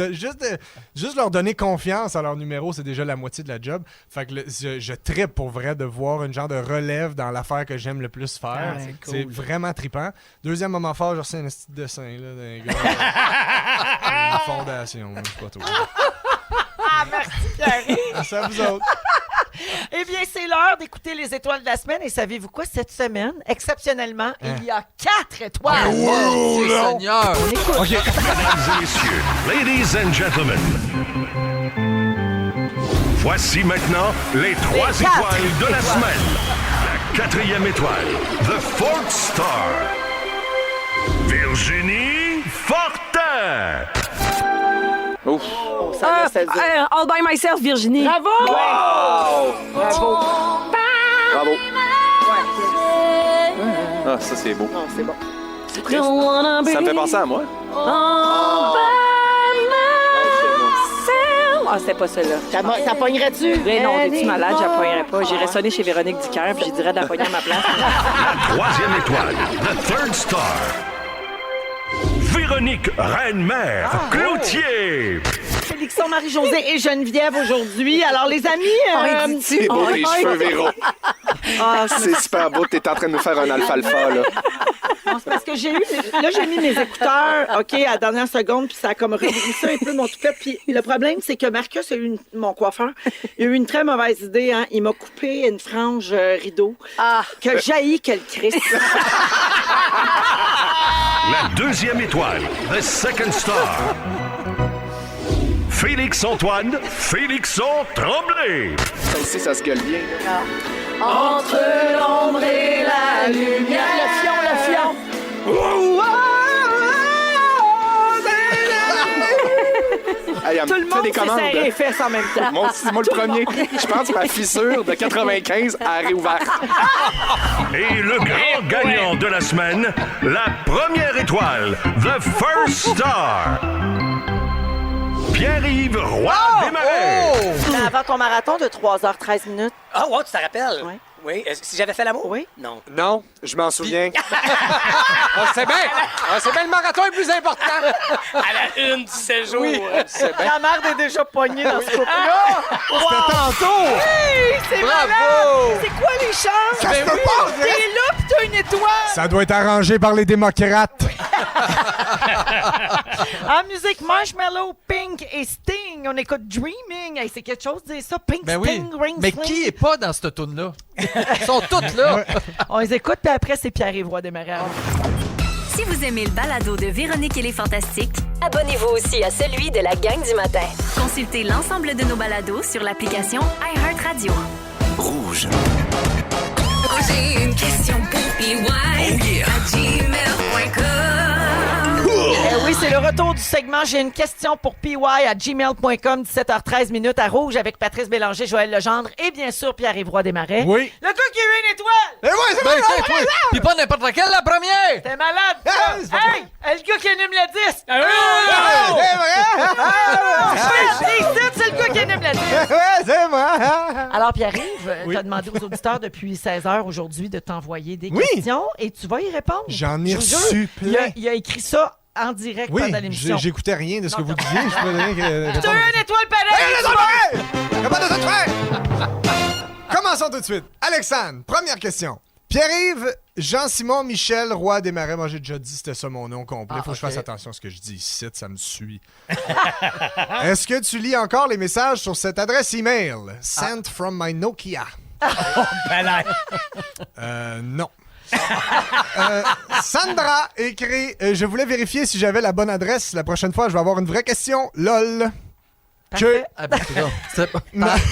E: juste leur donner confiance à leur numéro, c'est déjà la moitié de la job. Fait que je trippe pour vrai de voir une genre de relève dans l'affaire que j'aime le plus faire.
C: Ah, c'est cool.
E: C'est vraiment trippant. Deuxième moment fort, j'ai reçu un petit dessin là, d'un gars. Une fondation, je sais pas trop.
D: Ah, merci Pierre.
E: Merci à vous autres.
D: Eh bien, c'est l'heure d'écouter les étoiles de la semaine. Et savez-vous quoi? Cette semaine, exceptionnellement, il y a 4 étoiles.
F: Mon Dieu Seigneur!
D: On écoute.
H: Mesdames et messieurs, ladies and gentlemen, voici maintenant les 3
D: quatre
H: étoiles de la
D: étoiles.
H: semaine. La 4e étoile, The Fourth Star, Virginie Fortin.
I: All by myself, Virginie.
D: Bravo!
I: Bravo.
J: Bravo. Ah, ça, c'est beau.
D: Non, c'est bon.
J: Ça me fait penser à moi.
I: Ah, c'était pas celle-là.
D: Ça pognerait-tu?
I: Mais non, t'es-tu malade? Je la pognerais pas. J'irais sonner chez Véronique Dicker puis je dirais de la pogner à ma place.
H: La 3e étoile, The Third Star, Véronique Reine-Mère Cloutier.
D: Félixon, Marie-Josée et Geneviève aujourd'hui. Alors, les amis...
J: C'est beau, les cheveux, Véro. C'est super beau. T'es en train de nous faire un alfalfa, là.
D: Non, c'est parce que j'ai mis mes écouteurs, OK, à la dernière seconde, puis ça a comme régressé un peu mon toupette. Puis le problème, c'est que Marcus, mon coiffeur, il a eu une très mauvaise idée. Hein. Il m'a coupé une frange rideau que jaillit que le Christ.
H: La 2e étoile, The Second Star, Félix-Antoine Félixon Tremblay.
J: Ça aussi, ça se gueule bien, là.
D: Entre l'ombre et la lumière. Le fion.
J: Hey,
D: Tout le monde
J: des
D: s'est
J: commandes.
D: serré les fesses en même temps.
J: Moi, le premier. Je pense que ma fissure de 95 a réouvert.
H: Et le grand gagnant de la semaine, la 1e étoile, The First Star, Pierre-Yves Roy Desmarais.
D: Avant ton marathon de 3h13 minutes.
C: Ah, ouais, tu te rappelles?
D: Ouais.
C: Oui. Si j'avais fait l'amour?
D: Oui.
C: Non.
J: Non, je m'en souviens.
F: C'est bien! C'est bien, le marathon est plus important!
C: À la 1 du séjour.
F: Oui, c'est bien.
D: La merde est déjà poignée dans ce couple-là.
E: C'était tantôt!
D: Hey, c'est
F: Bravo!
D: malade! C'est quoi les chances?
E: Ça se peut pas,
D: T'es là pis t'as une étoile!
E: Ça doit être arrangé par les démocrates.
D: En musique, Marshmallow, Pink et Sting. On écoute Dreaming. Hey, c'est quelque chose de dire ça. Pink,
F: Ben oui.
D: Sting, Ring,
F: Mais
D: Sling.
F: qui est pas dans cette toune-là? Ils sont toutes là.
D: On les écoute, puis après, c'est Pierre-Yves Roy Desmarais.
A: Si vous aimez le balado de Véronique et les Fantastiques,
B: Abonnez-vous aussi à celui de la gang du matin.
A: consultez l'ensemble de nos balados sur l'application iHeartRadio.
H: Rouge.
A: J'ai une question pour PY à gmail.com.
D: Oui, c'est le retour du segment. J'ai une question pour PY à gmail.com, 17h13 minutes à Rouge avec Patrice Bélanger, Joël Legendre et bien sûr Pierre-Yves Roy Desmarais.
E: Oui.
D: Le gars qui a eu une étoile!
E: Et ouais, c'est
F: Ben,
E: bon!
F: t'es toi. Puis pas n'importe laquelle, la première!
D: T'es malade, ça!
E: c'est pas
D: Hey! Le gars qui anime le disque!
E: C'est vrai!
D: C'est le gars qui anime le disque!
E: Ouais, c'est moi!
D: Alors, Pierre-Yves,
E: Oui.
D: t'as demandé aux auditeurs depuis 16h aujourd'hui de t'envoyer des
E: Oui.
D: questions et tu vas y répondre.
E: J'en ai
D: Je vous jure,
E: reçu plein.
D: il a écrit ça en direct
E: Oui,
D: pendant l'émission.
E: j'écoutais rien de ce que
D: Non,
E: vous disiez. Je peux rien que...
D: T'as eu une étoile pareille!
E: Capable de tout faire! Commençons tout de suite. Alexandre, première question. Pierre-Yves, Jean-Simon Michel Roy Desmarais. Moi, j'ai déjà dit c'était ça mon nom complet. Faut que je fasse attention à ce que je dis ici. Ça me suit. Est-ce que tu lis encore les messages sur cette adresse email? Sent from my Nokia. Non. Sandra écrit je voulais vérifier si j'avais la bonne adresse. La prochaine fois, je vais avoir une vraie question. LOL.
D: Parfait.
F: Ah ben,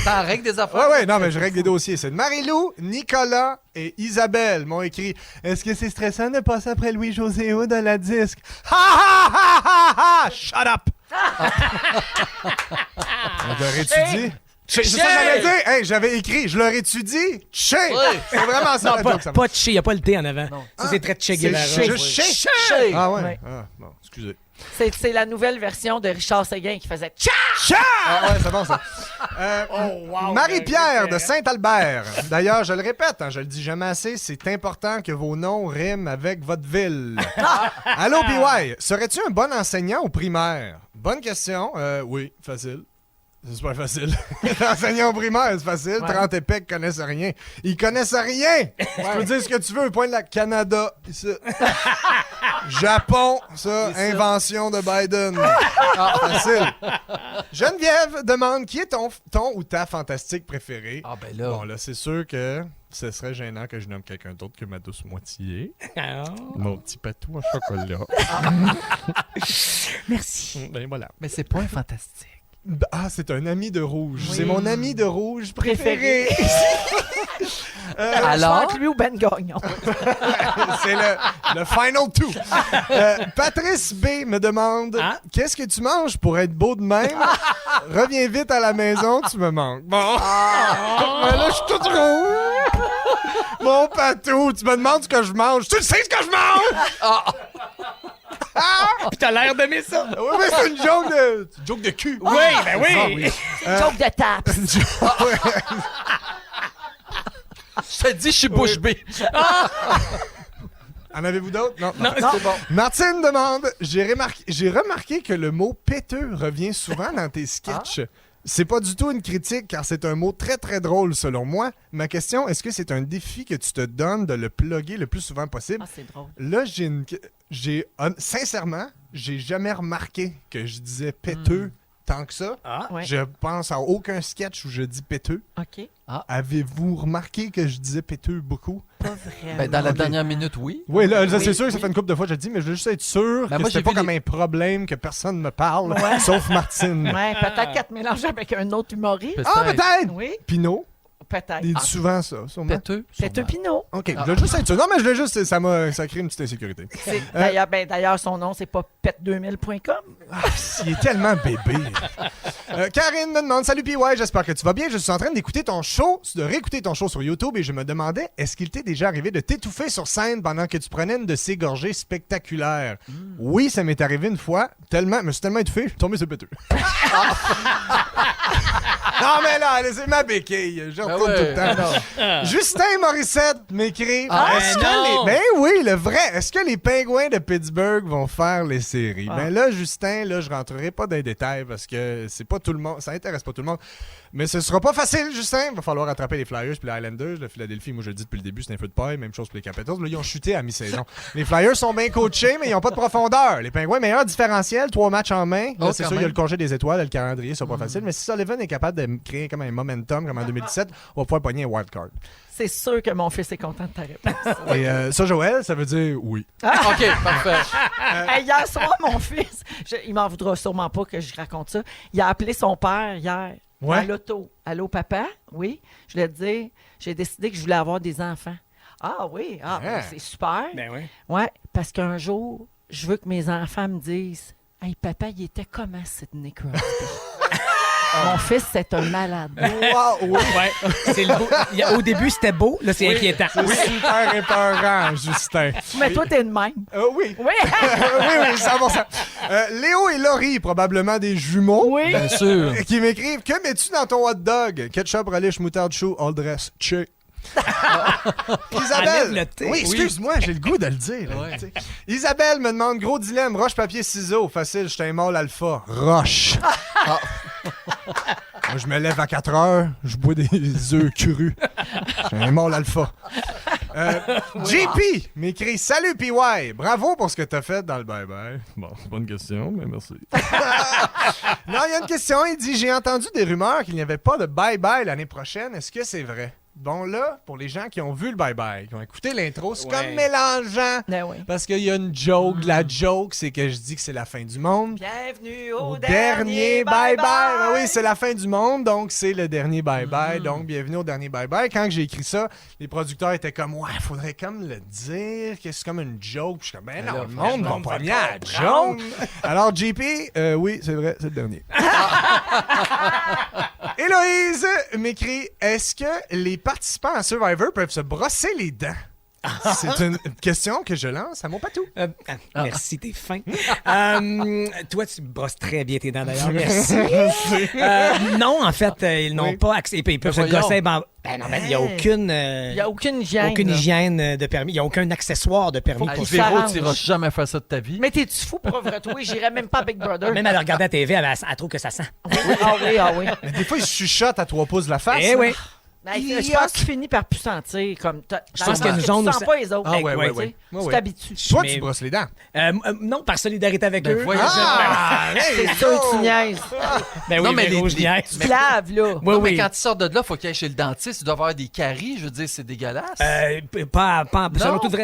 F: t'en règles des affaires?
E: Ouais, non, mais je règle les dossiers. C'est Marie-Lou, Nicolas et Isabelle m'ont écrit est-ce que c'est stressant de passer après Louis-José Hood à la disque? Ha ha ha ha ha! Shut up! On l'aurait-tu dit? C'est ça que j'allais dire. Hey, j'avais écrit, je l'aurais étudié. Che! C'est vraiment ça la joke. Ça
C: Pas de che, il n'y a pas le T en avant. Ça, c'est très Che Guevara.
E: C'est juste che. Ah ouais?
D: Ouais.
E: Ah, bon, excusez.
D: C'est la nouvelle version de Richard Séguin qui faisait tcha!
E: Cha! Ah ouais, c'est bon ça. Marie-Pierre de Saint-Albert. D'ailleurs, je le répète, je le dis jamais assez, c'est important que vos noms riment avec votre ville. Allô, PY, serais-tu un bon enseignant au primaire? Bonne question. Oui, facile. C'est super facile. Enseignant au primaire, c'est facile. 30 épais qui connaissent rien. Ils connaissent rien! Tu peux dire ce que tu veux. Point de la Canada. Ça. Japon, ça. Invention de Biden. Facile. Geneviève demande qui est ton ou ta fantastique préférée.
F: Ah, ben là.
E: Bon, là, c'est sûr que ce serait gênant que je nomme quelqu'un d'autre que ma douce moitié. Mon petit patou en chocolat.
D: Merci.
E: Ben voilà.
F: Mais c'est pas un fantastique.
E: Ah, c'est un ami de rouge.
D: Oui.
E: C'est mon ami de rouge préféré.
F: Alors?
D: Entre lui ou Ben Gagnon.
E: C'est le final two. Patrice B me demande qu'est-ce que tu manges pour être beau de même? Reviens vite à la maison, tu me manques. Bon. Ben là, je suis tout rouge. Mon patou, tu me demandes ce que je mange. Tu le sais ce que je mange!
C: Puis t'as l'air d'aimer ça.
E: Oui, mais c'est une joke de cul.
C: Oui, ben oui.
D: Joke de tape.
F: Je te dis, je suis bouche bée.
E: En avez-vous d'autres? Non,
F: c'est bon.
E: Martine demande j'ai remarqué que le mot péteux revient souvent dans tes sketchs. C'est pas du tout une critique car c'est un mot très très drôle selon moi. Ma question, est-ce que c'est un défi que tu te donnes de le plugger le plus souvent possible?
D: Ah, c'est drôle.
E: Là, sincèrement, j'ai jamais remarqué que je disais péteux tant que ça.
D: Ouais.
E: Je pense à aucun sketch où je dis péteux.
D: OK.
E: Avez-vous remarqué que je disais péteux beaucoup?
D: Pas vraiment.
F: Ben, dans la dernière minute, oui.
E: Oui, là, c'est sûr, ça fait une couple de fois que je le dis, mais je veux juste être sûr
F: Ben,
E: que
F: moi,
E: c'était
F: j'ai
E: pas
F: vu
E: comme un problème que personne me parle,
D: Ouais.
E: sauf Martine.
D: Ouais, peut-être qu'elle te mélange avec un autre humoriste.
E: Ah, peut-être!
D: Oui,
E: Pinot,
D: peut-être.
E: il dit souvent ça, sûrement.
F: Péteux.
D: C'est un Pinot.
E: OK, je veux juste être sûr. Non, mais je veux juste, ça crée une petite insécurité.
D: D'ailleurs, son nom, c'est pas pet2000.com.
E: Il est tellement bébé. Karine me demande salut PY, j'espère que tu vas bien. Je suis en train d'écouter ton show, de réécouter ton show sur YouTube et je me demandais est-ce qu'il t'est déjà arrivé de t'étouffer sur scène pendant que tu prenais une de ces gorgées spectaculaires? Oui, ça m'est arrivé une fois. Je me suis tellement étouffé, je suis tombé sur le péteux. Non, mais là, c'est ma béquille. Je retourne tout le temps. Justin Morissette m'écrit ben oui, le vrai. Est-ce que les Pingouins de Pittsburgh vont faire les séries? Ben là, Justin, là, je rentrerai pas dans les détails parce que c'est pas tout le monde. Ça intéresse pas tout le monde. Mais ce sera pas facile, Justin. Il va falloir attraper les Flyers puis les Islanders. Le Philadelphie, moi, je le dis depuis le début, c'est un feu de paille. Même chose pour les Capitals. Là, ils ont chuté à mi-saison. Les Flyers sont bien coachés, mais ils ont pas de profondeur. Les Pingouins, meilleur différentiel, 3 matchs en main. Là, c'est sûr, il y a le congé des étoiles, le calendrier, c'est pas facile. Mais si Sullivan est capable de créer comme un momentum, comme en 2017, on va pouvoir pogner un wildcard.
D: C'est sûr que mon fils est content de ta réponse.
E: Et ça, Joël, ça veut dire oui.
F: OK, parfait.
D: Hier soir, mon fils, il m'en voudra sûrement pas que je raconte ça. Il a appelé son père hier à l'auto. Allô, papa? Oui. Je lui ai dit, j'ai décidé que je voulais avoir des enfants. Ah oui, ben, c'est super.
C: Ben oui.
D: Ouais, parce qu'un jour, je veux que mes enfants me disent hey, papa, il était comment Sidney Crosby? Mon fils, c'est un malade.
E: Wow, oui.
C: Ouais. C'est le beau. Au début, c'était beau. Là, c'est inquiétant.
E: C'est super épeurant, Justin.
D: Mais toi, t'es de même.
E: Oui.
D: Oui.
E: oui, 100%. Léo et Laurie, probablement des jumeaux.
D: Oui.
F: Bien sûr.
E: Qui m'écrivent que mets-tu dans ton hot dog? Ketchup, relish, moutarde, chou, all dress, che. Isabelle.
C: Enlève le thé.
E: Oui, excuse-moi, j'ai le goût de le dire. Là,
F: Ouais.
E: Isabelle me demande gros dilemme, roche, papier, ciseaux. Facile, je suis un mâle alpha. Roche. Moi, je me lève à 4 heures, je bois des œufs crus. Je suis un mâle alpha. JP m'écrit salut PY, bravo pour ce que t'as fait dans le bye-bye. Bon, c'est pas une question, mais merci. Non, il y a une question. Il dit j'ai entendu des rumeurs qu'il n'y avait pas de bye-bye l'année prochaine. Est-ce que c'est vrai? Bon, là, pour les gens qui ont vu le bye-bye, qui ont écouté l'intro, c'est comme mélangeant.
D: Ben oui.
E: Parce qu'il y a une joke. La joke, c'est que je dis que c'est la fin du monde.
D: Bienvenue au
E: Dernier bye-bye. Ben oui, c'est la fin du monde, donc c'est le dernier bye-bye. Donc, bienvenue au dernier bye-bye. Quand j'ai écrit ça, les producteurs étaient comme, ouais, faudrait comme le dire, que c'est comme une joke. Puis je suis comme, ben non, le monde va pas bien à la joke. Alors, JP, oui, c'est vrai, c'est le dernier. Héloïse m'écrit, est-ce que les participants à Survivor peuvent se brosser les dents? C'est une question que je lance à mon patou.
C: Merci, t'es fin. Toi, tu brosses très bien tes dents, d'ailleurs. Merci. Non, en fait, ils n'ont pas accès. Ils peuvent se gosser. Ben non, mais il n'y a aucune...
D: Il n'y a aucune hygiène.
C: Aucune
D: là.
C: hygiène de permis. Il n'y a aucun accessoire de permis.
D: Faut
C: pour
D: qu'il
C: ça.
F: Véro,
D: s'arrange.
F: tu n'iras jamais faire ça de ta vie.
D: Mais t'es-tu fou, pauvre toi? J'irais même pas à Big Brother.
C: Même à le regarder à la TV, elle trouve que ça sent.
D: Ah oui.
E: Mais des fois, il chuchote à 3 pouces de la face.
C: Eh
E: là.
C: oui.
D: Ben, je pense qu'il finit par plus sentir. Comme
C: Je pense qu'il y a une
D: tu
C: zone où
D: sens
C: ça-
D: pas les autres.
E: Ah ouais,
C: Ouais,
E: ouais.
D: Tu
E: Ouais.
D: t'habitues.
E: Toi,
C: Mais-
E: tu brosses les dents.
C: Non, par solidarité avec eux.
F: voyons.
D: C'est sûr que tu niaises.
C: Ben oui,
F: Non, mais
C: Véro,
F: les-
C: je niaise.
D: Tu te laves, là.
C: Oui,
F: Non, mais
C: oui.
F: quand tu sors de là, il faut qu'il aille chez le dentiste. Il doit avoir des caries. Je veux dire, c'est dégueulasse.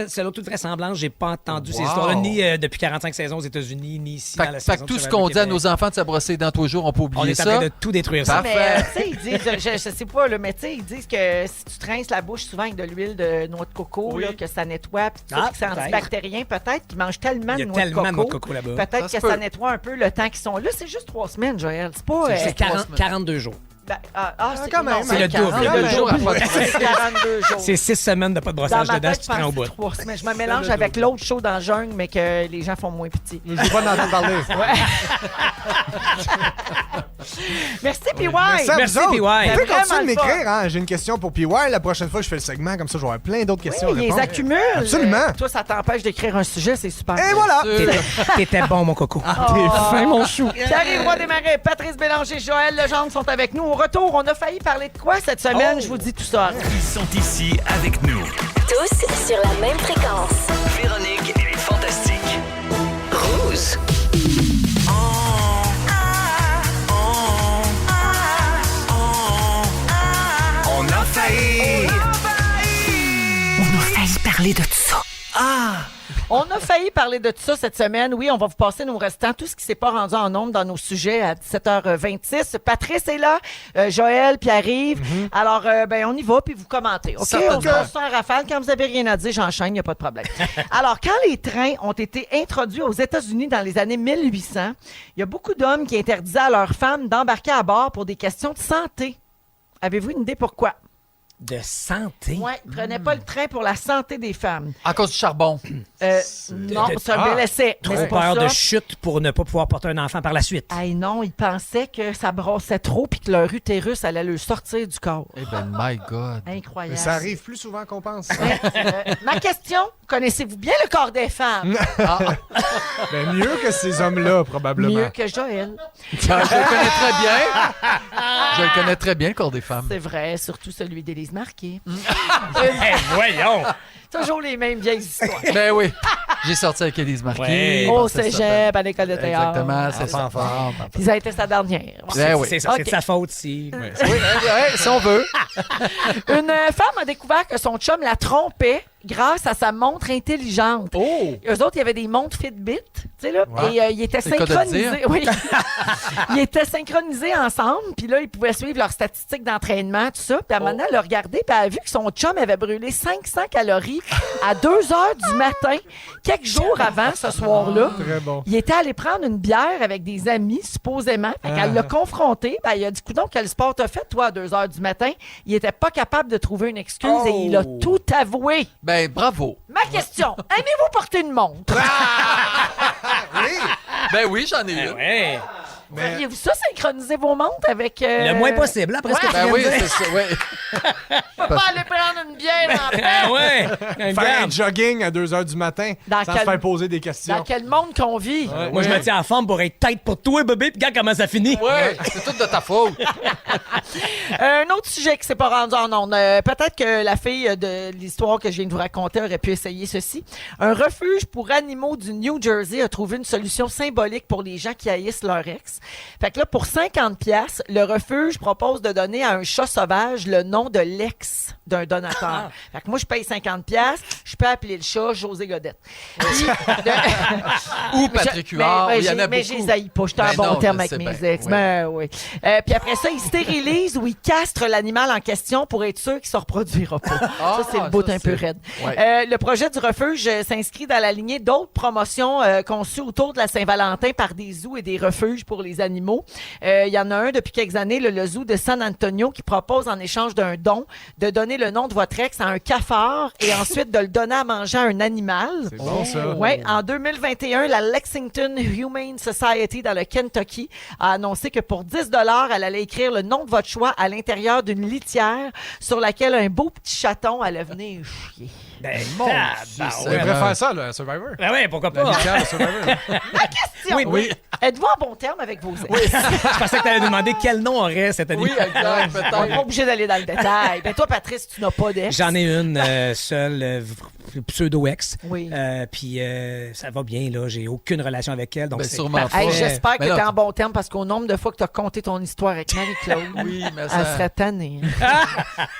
C: Selon toute vraisemblance, j'ai pas entendu ces
F: Wow.
C: histoires-là, ni depuis 45 saisons aux États-Unis, ni ici dans la
F: Fait
C: saison
F: que
C: de
F: tout ce
C: Survivor
F: qu'on dit à
C: Québec.
F: nos enfants de se brosser les dents tous les jours, on peut
C: On
F: oublier
C: est en train
F: ça.
C: de tout détruire ça.
F: Parfait.
D: Mais tu sais, ils disent, je sais pas, là, mais tu sais, ils disent que si tu trinces la bouche souvent avec de l'huile de noix de coco,
E: Oui.
D: là, que ça nettoie, puis
C: Ah,
D: que c'est
C: peut-être.
D: antibactérien, peut-être qu'ils mangent tellement
C: Il y
D: de
C: a
D: noix
C: tellement de noix de
D: coco.
C: coco là-bas.
D: Peut-être
F: Ça
D: que
F: se
D: ça
F: peut.
D: nettoie un peu le temps qu'ils sont là. C'est juste 3 semaines, Joël. C'est pas.
C: C'est 42 jours.
D: C'est
E: quand même.
D: non,
E: C'est
C: le double.
D: 42
F: Le
D: jours.
F: jour à pas de
D: C'est 42 jours.
C: C'est 6 semaines de pas de
D: Dans
C: brossage
D: ma
C: de dents,
D: tête,
C: si
D: je
C: tu prends au
D: pense que
C: bout.
D: c'est 3 semaines. Je me mélange avec l'autre show dans le jungle, mais que les gens font moins pitié.
E: Je veux pas en entendre parler.
D: Merci, PY.
E: Merci à
C: Merci,
E: vous autres.
C: PY.
E: Vous pouvez
D: C'était
E: continuer de
D: vraiment le
E: m'écrire. Hein? J'ai une question pour PY. La prochaine fois, je fais le segment. Comme ça, j'aurai plein d'autres questions à
D: Oui, ils
E: répondre.
D: les accumulent.
E: Absolument.
D: Toi, ça t'empêche d'écrire un sujet, c'est super.
E: Et voilà.
C: T'étais bon, mon coco.
E: T'es fin, mon chou.
D: Pierre-Yves Roy Desmarais, Patrice Bélanger, Joël Legendre sont avec nous. Au retour, on a failli parler de quoi cette semaine? Je vous dis tout ça.
K: Ils sont ici avec nous.
B: Tous sur la même fréquence.
K: Véronique et les Fantastiques. Rouge. On a failli.
A: On a failli parler de tout ça.
D: On a failli parler de tout ça cette semaine. Oui, on va vous passer nos restants, tout ce qui s'est pas rendu en nombre dans nos sujets à 17h26. Patrice est là, Joël, Pierre-Yves. Alors, on y va, puis vous commentez. OK?
F: Certainement.
D: On se passe ça en rafale. Quand vous avez rien à dire, j'enchaîne, il n'y a pas de problème. Alors, quand les trains ont été introduits aux États-Unis dans les années 1800, il y a beaucoup d'hommes qui interdisaient à leurs femmes d'embarquer à bord pour des questions de santé. Avez-vous une idée pourquoi?
C: De santé.
D: Oui, ils ne prenaient pas le train pour la santé des femmes.
F: À cause du charbon.
D: Non, c'est un bel essai. mais
C: Trop
D: c'est pas
C: peur
D: ça.
C: de chute pour ne pas pouvoir porter un enfant par la suite.
D: Hey non, ils pensaient que ça brassait trop puis que leur utérus allait leur sortir du corps.
F: Eh ben, my God.
D: Incroyable.
E: Mais ça arrive plus souvent qu'on pense.
D: Ma question, connaissez-vous bien le corps des femmes?
E: Ben, mieux que ces hommes-là, probablement.
D: Mieux que Joël.
F: Je le connais très bien. Je le connais très bien, le corps des femmes.
D: C'est vrai, surtout celui d'Élise Marquis.
C: Voyons!
D: Toujours les mêmes vieilles histoires.
F: Ben oui. J'ai sorti avec Élise Marquis.
C: Ouais.
D: Au
F: C'est ça.
D: cégep, à l'école de théâtre.
F: Exactement, c'est ça.
D: Puis ça a été sa dernière.
F: Ben oui.
C: C'est ça, c'est
D: Ok.
C: de sa faute si.
F: Oui, si on veut.
D: Une femme a découvert que son chum la trompait grâce à sa montre intelligente.
F: Oh!
D: Eux autres, il y avait des montres Fitbit, tu sais, là,
F: Ouais.
D: et ils étaient
F: C'est le cas de le
D: synchronisés.
F: dire.
D: Oui. Ils étaient synchronisés ensemble, puis là, ils pouvaient suivre leurs statistiques d'entraînement, tout ça. Puis à un moment donné, elle a regardé, puis elle a vu que son chum avait brûlé 500 calories à 2 heures du matin, quelques jours avant ce soir-là.
E: Très bon.
D: Il était allé prendre une bière avec des amis, supposément. Fait qu'elle l'a confronté. Ben, il a dit, coudonc, quel sport t'as fait, toi, à 2 heures du matin? Il était pas capable de trouver une excuse et il a tout avoué.
F: Ben, bravo.
D: Ma question, aimez-vous porter une montre?
F: Ben oui, j'en ai une.
C: Ouais.
D: Feriez-vous ça, synchroniser vos montres avec...
C: Le moins possible, après ce que tu
F: Ben
C: viens
F: oui,
C: de dire.
F: c'est ça, ouais.
D: Je peux pas aller prendre une bière en paix.
C: Ah ouais!
E: Faire un
C: Regarde.
E: jogging à 2 h du matin
D: Dans
E: sans
D: quel-
E: se faire poser des questions.
D: Dans quel monde qu'on vit?
C: Moi, je me tiens en forme pour être tête pour toi, bébé, puis regarde comment ça finit.
F: Ouais, c'est tout de ta faute.
D: Un autre sujet qui s'est pas rendu en ondes. Peut-être que la fille de l'histoire que je viens de vous raconter aurait pu essayer ceci. Un refuge pour animaux du New Jersey a trouvé une solution symbolique pour les gens qui haïssent leur ex. Fait que là, pour 50$, le refuge propose de donner à un chat sauvage le nom de l'ex d'un donateur. Fait que moi, je paye 50$, je peux appeler le chat José Godette. Puis,
F: Ou Patrick Huard, il y en a
D: mais
F: beaucoup.
D: je les haïs pas. Je suis en
F: Ben
D: bon
F: non,
D: terme
F: je
D: avec
F: sais
D: mes
F: bien.
D: ex.
F: Ouais.
D: Ben oui. Puis après ça, ils stérilisent ou ils castrent l'animal en question pour être sûr qu'il ne se reproduira pas. Ça, c'est le bout
F: ça,
D: un peu
F: c'est-
D: raide.
F: Ouais.
D: Le projet du refuge s'inscrit dans la lignée d'autres promotions conçues autour de la Saint-Valentin par des zoos et des refuges pour les les animaux. Il y en a un depuis quelques années, le zoo de San Antonio, qui propose en échange d'un don de donner le nom de votre ex à un cafard et ensuite de le donner à manger à un animal.
E: C'est bon, ça.
D: Oui, en 2021, la Lexington Humane Society dans le Kentucky a annoncé que pour 10 $ elle allait écrire le nom de votre choix à l'intérieur d'une litière sur laquelle un beau petit chaton allait venir chier.
C: Ben,
E: On devrait faire ça, là, à Survivor.
C: Ben ouais, pourquoi
E: La
C: pas?
E: litière de Survivor.
D: La question!
C: Oui.
D: Êtes-vous en bon terme avec vos ex?
C: Je pensais que tu allais nous demander quel nom aurait cet animal.
F: Oui, exact,
D: On n'est pas
F: peut-être.
D: obligé d'aller dans le détail. Ben toi, Patrice, tu n'as pas d'ex.
C: J'en ai une seule, pseudo-ex.
D: Oui.
C: Puis ça va bien, là. J'ai aucune relation avec elle. Donc
F: Ben,
C: c'est
F: sûrement
C: parfait.
D: Hey, j'espère que
F: Mais
D: tu es
F: là,
D: en bon terme parce qu'au nombre de fois que tu as compté ton histoire avec Marie-Claude,
F: Oui, mais
D: elle
F: ça...
D: serait tannée.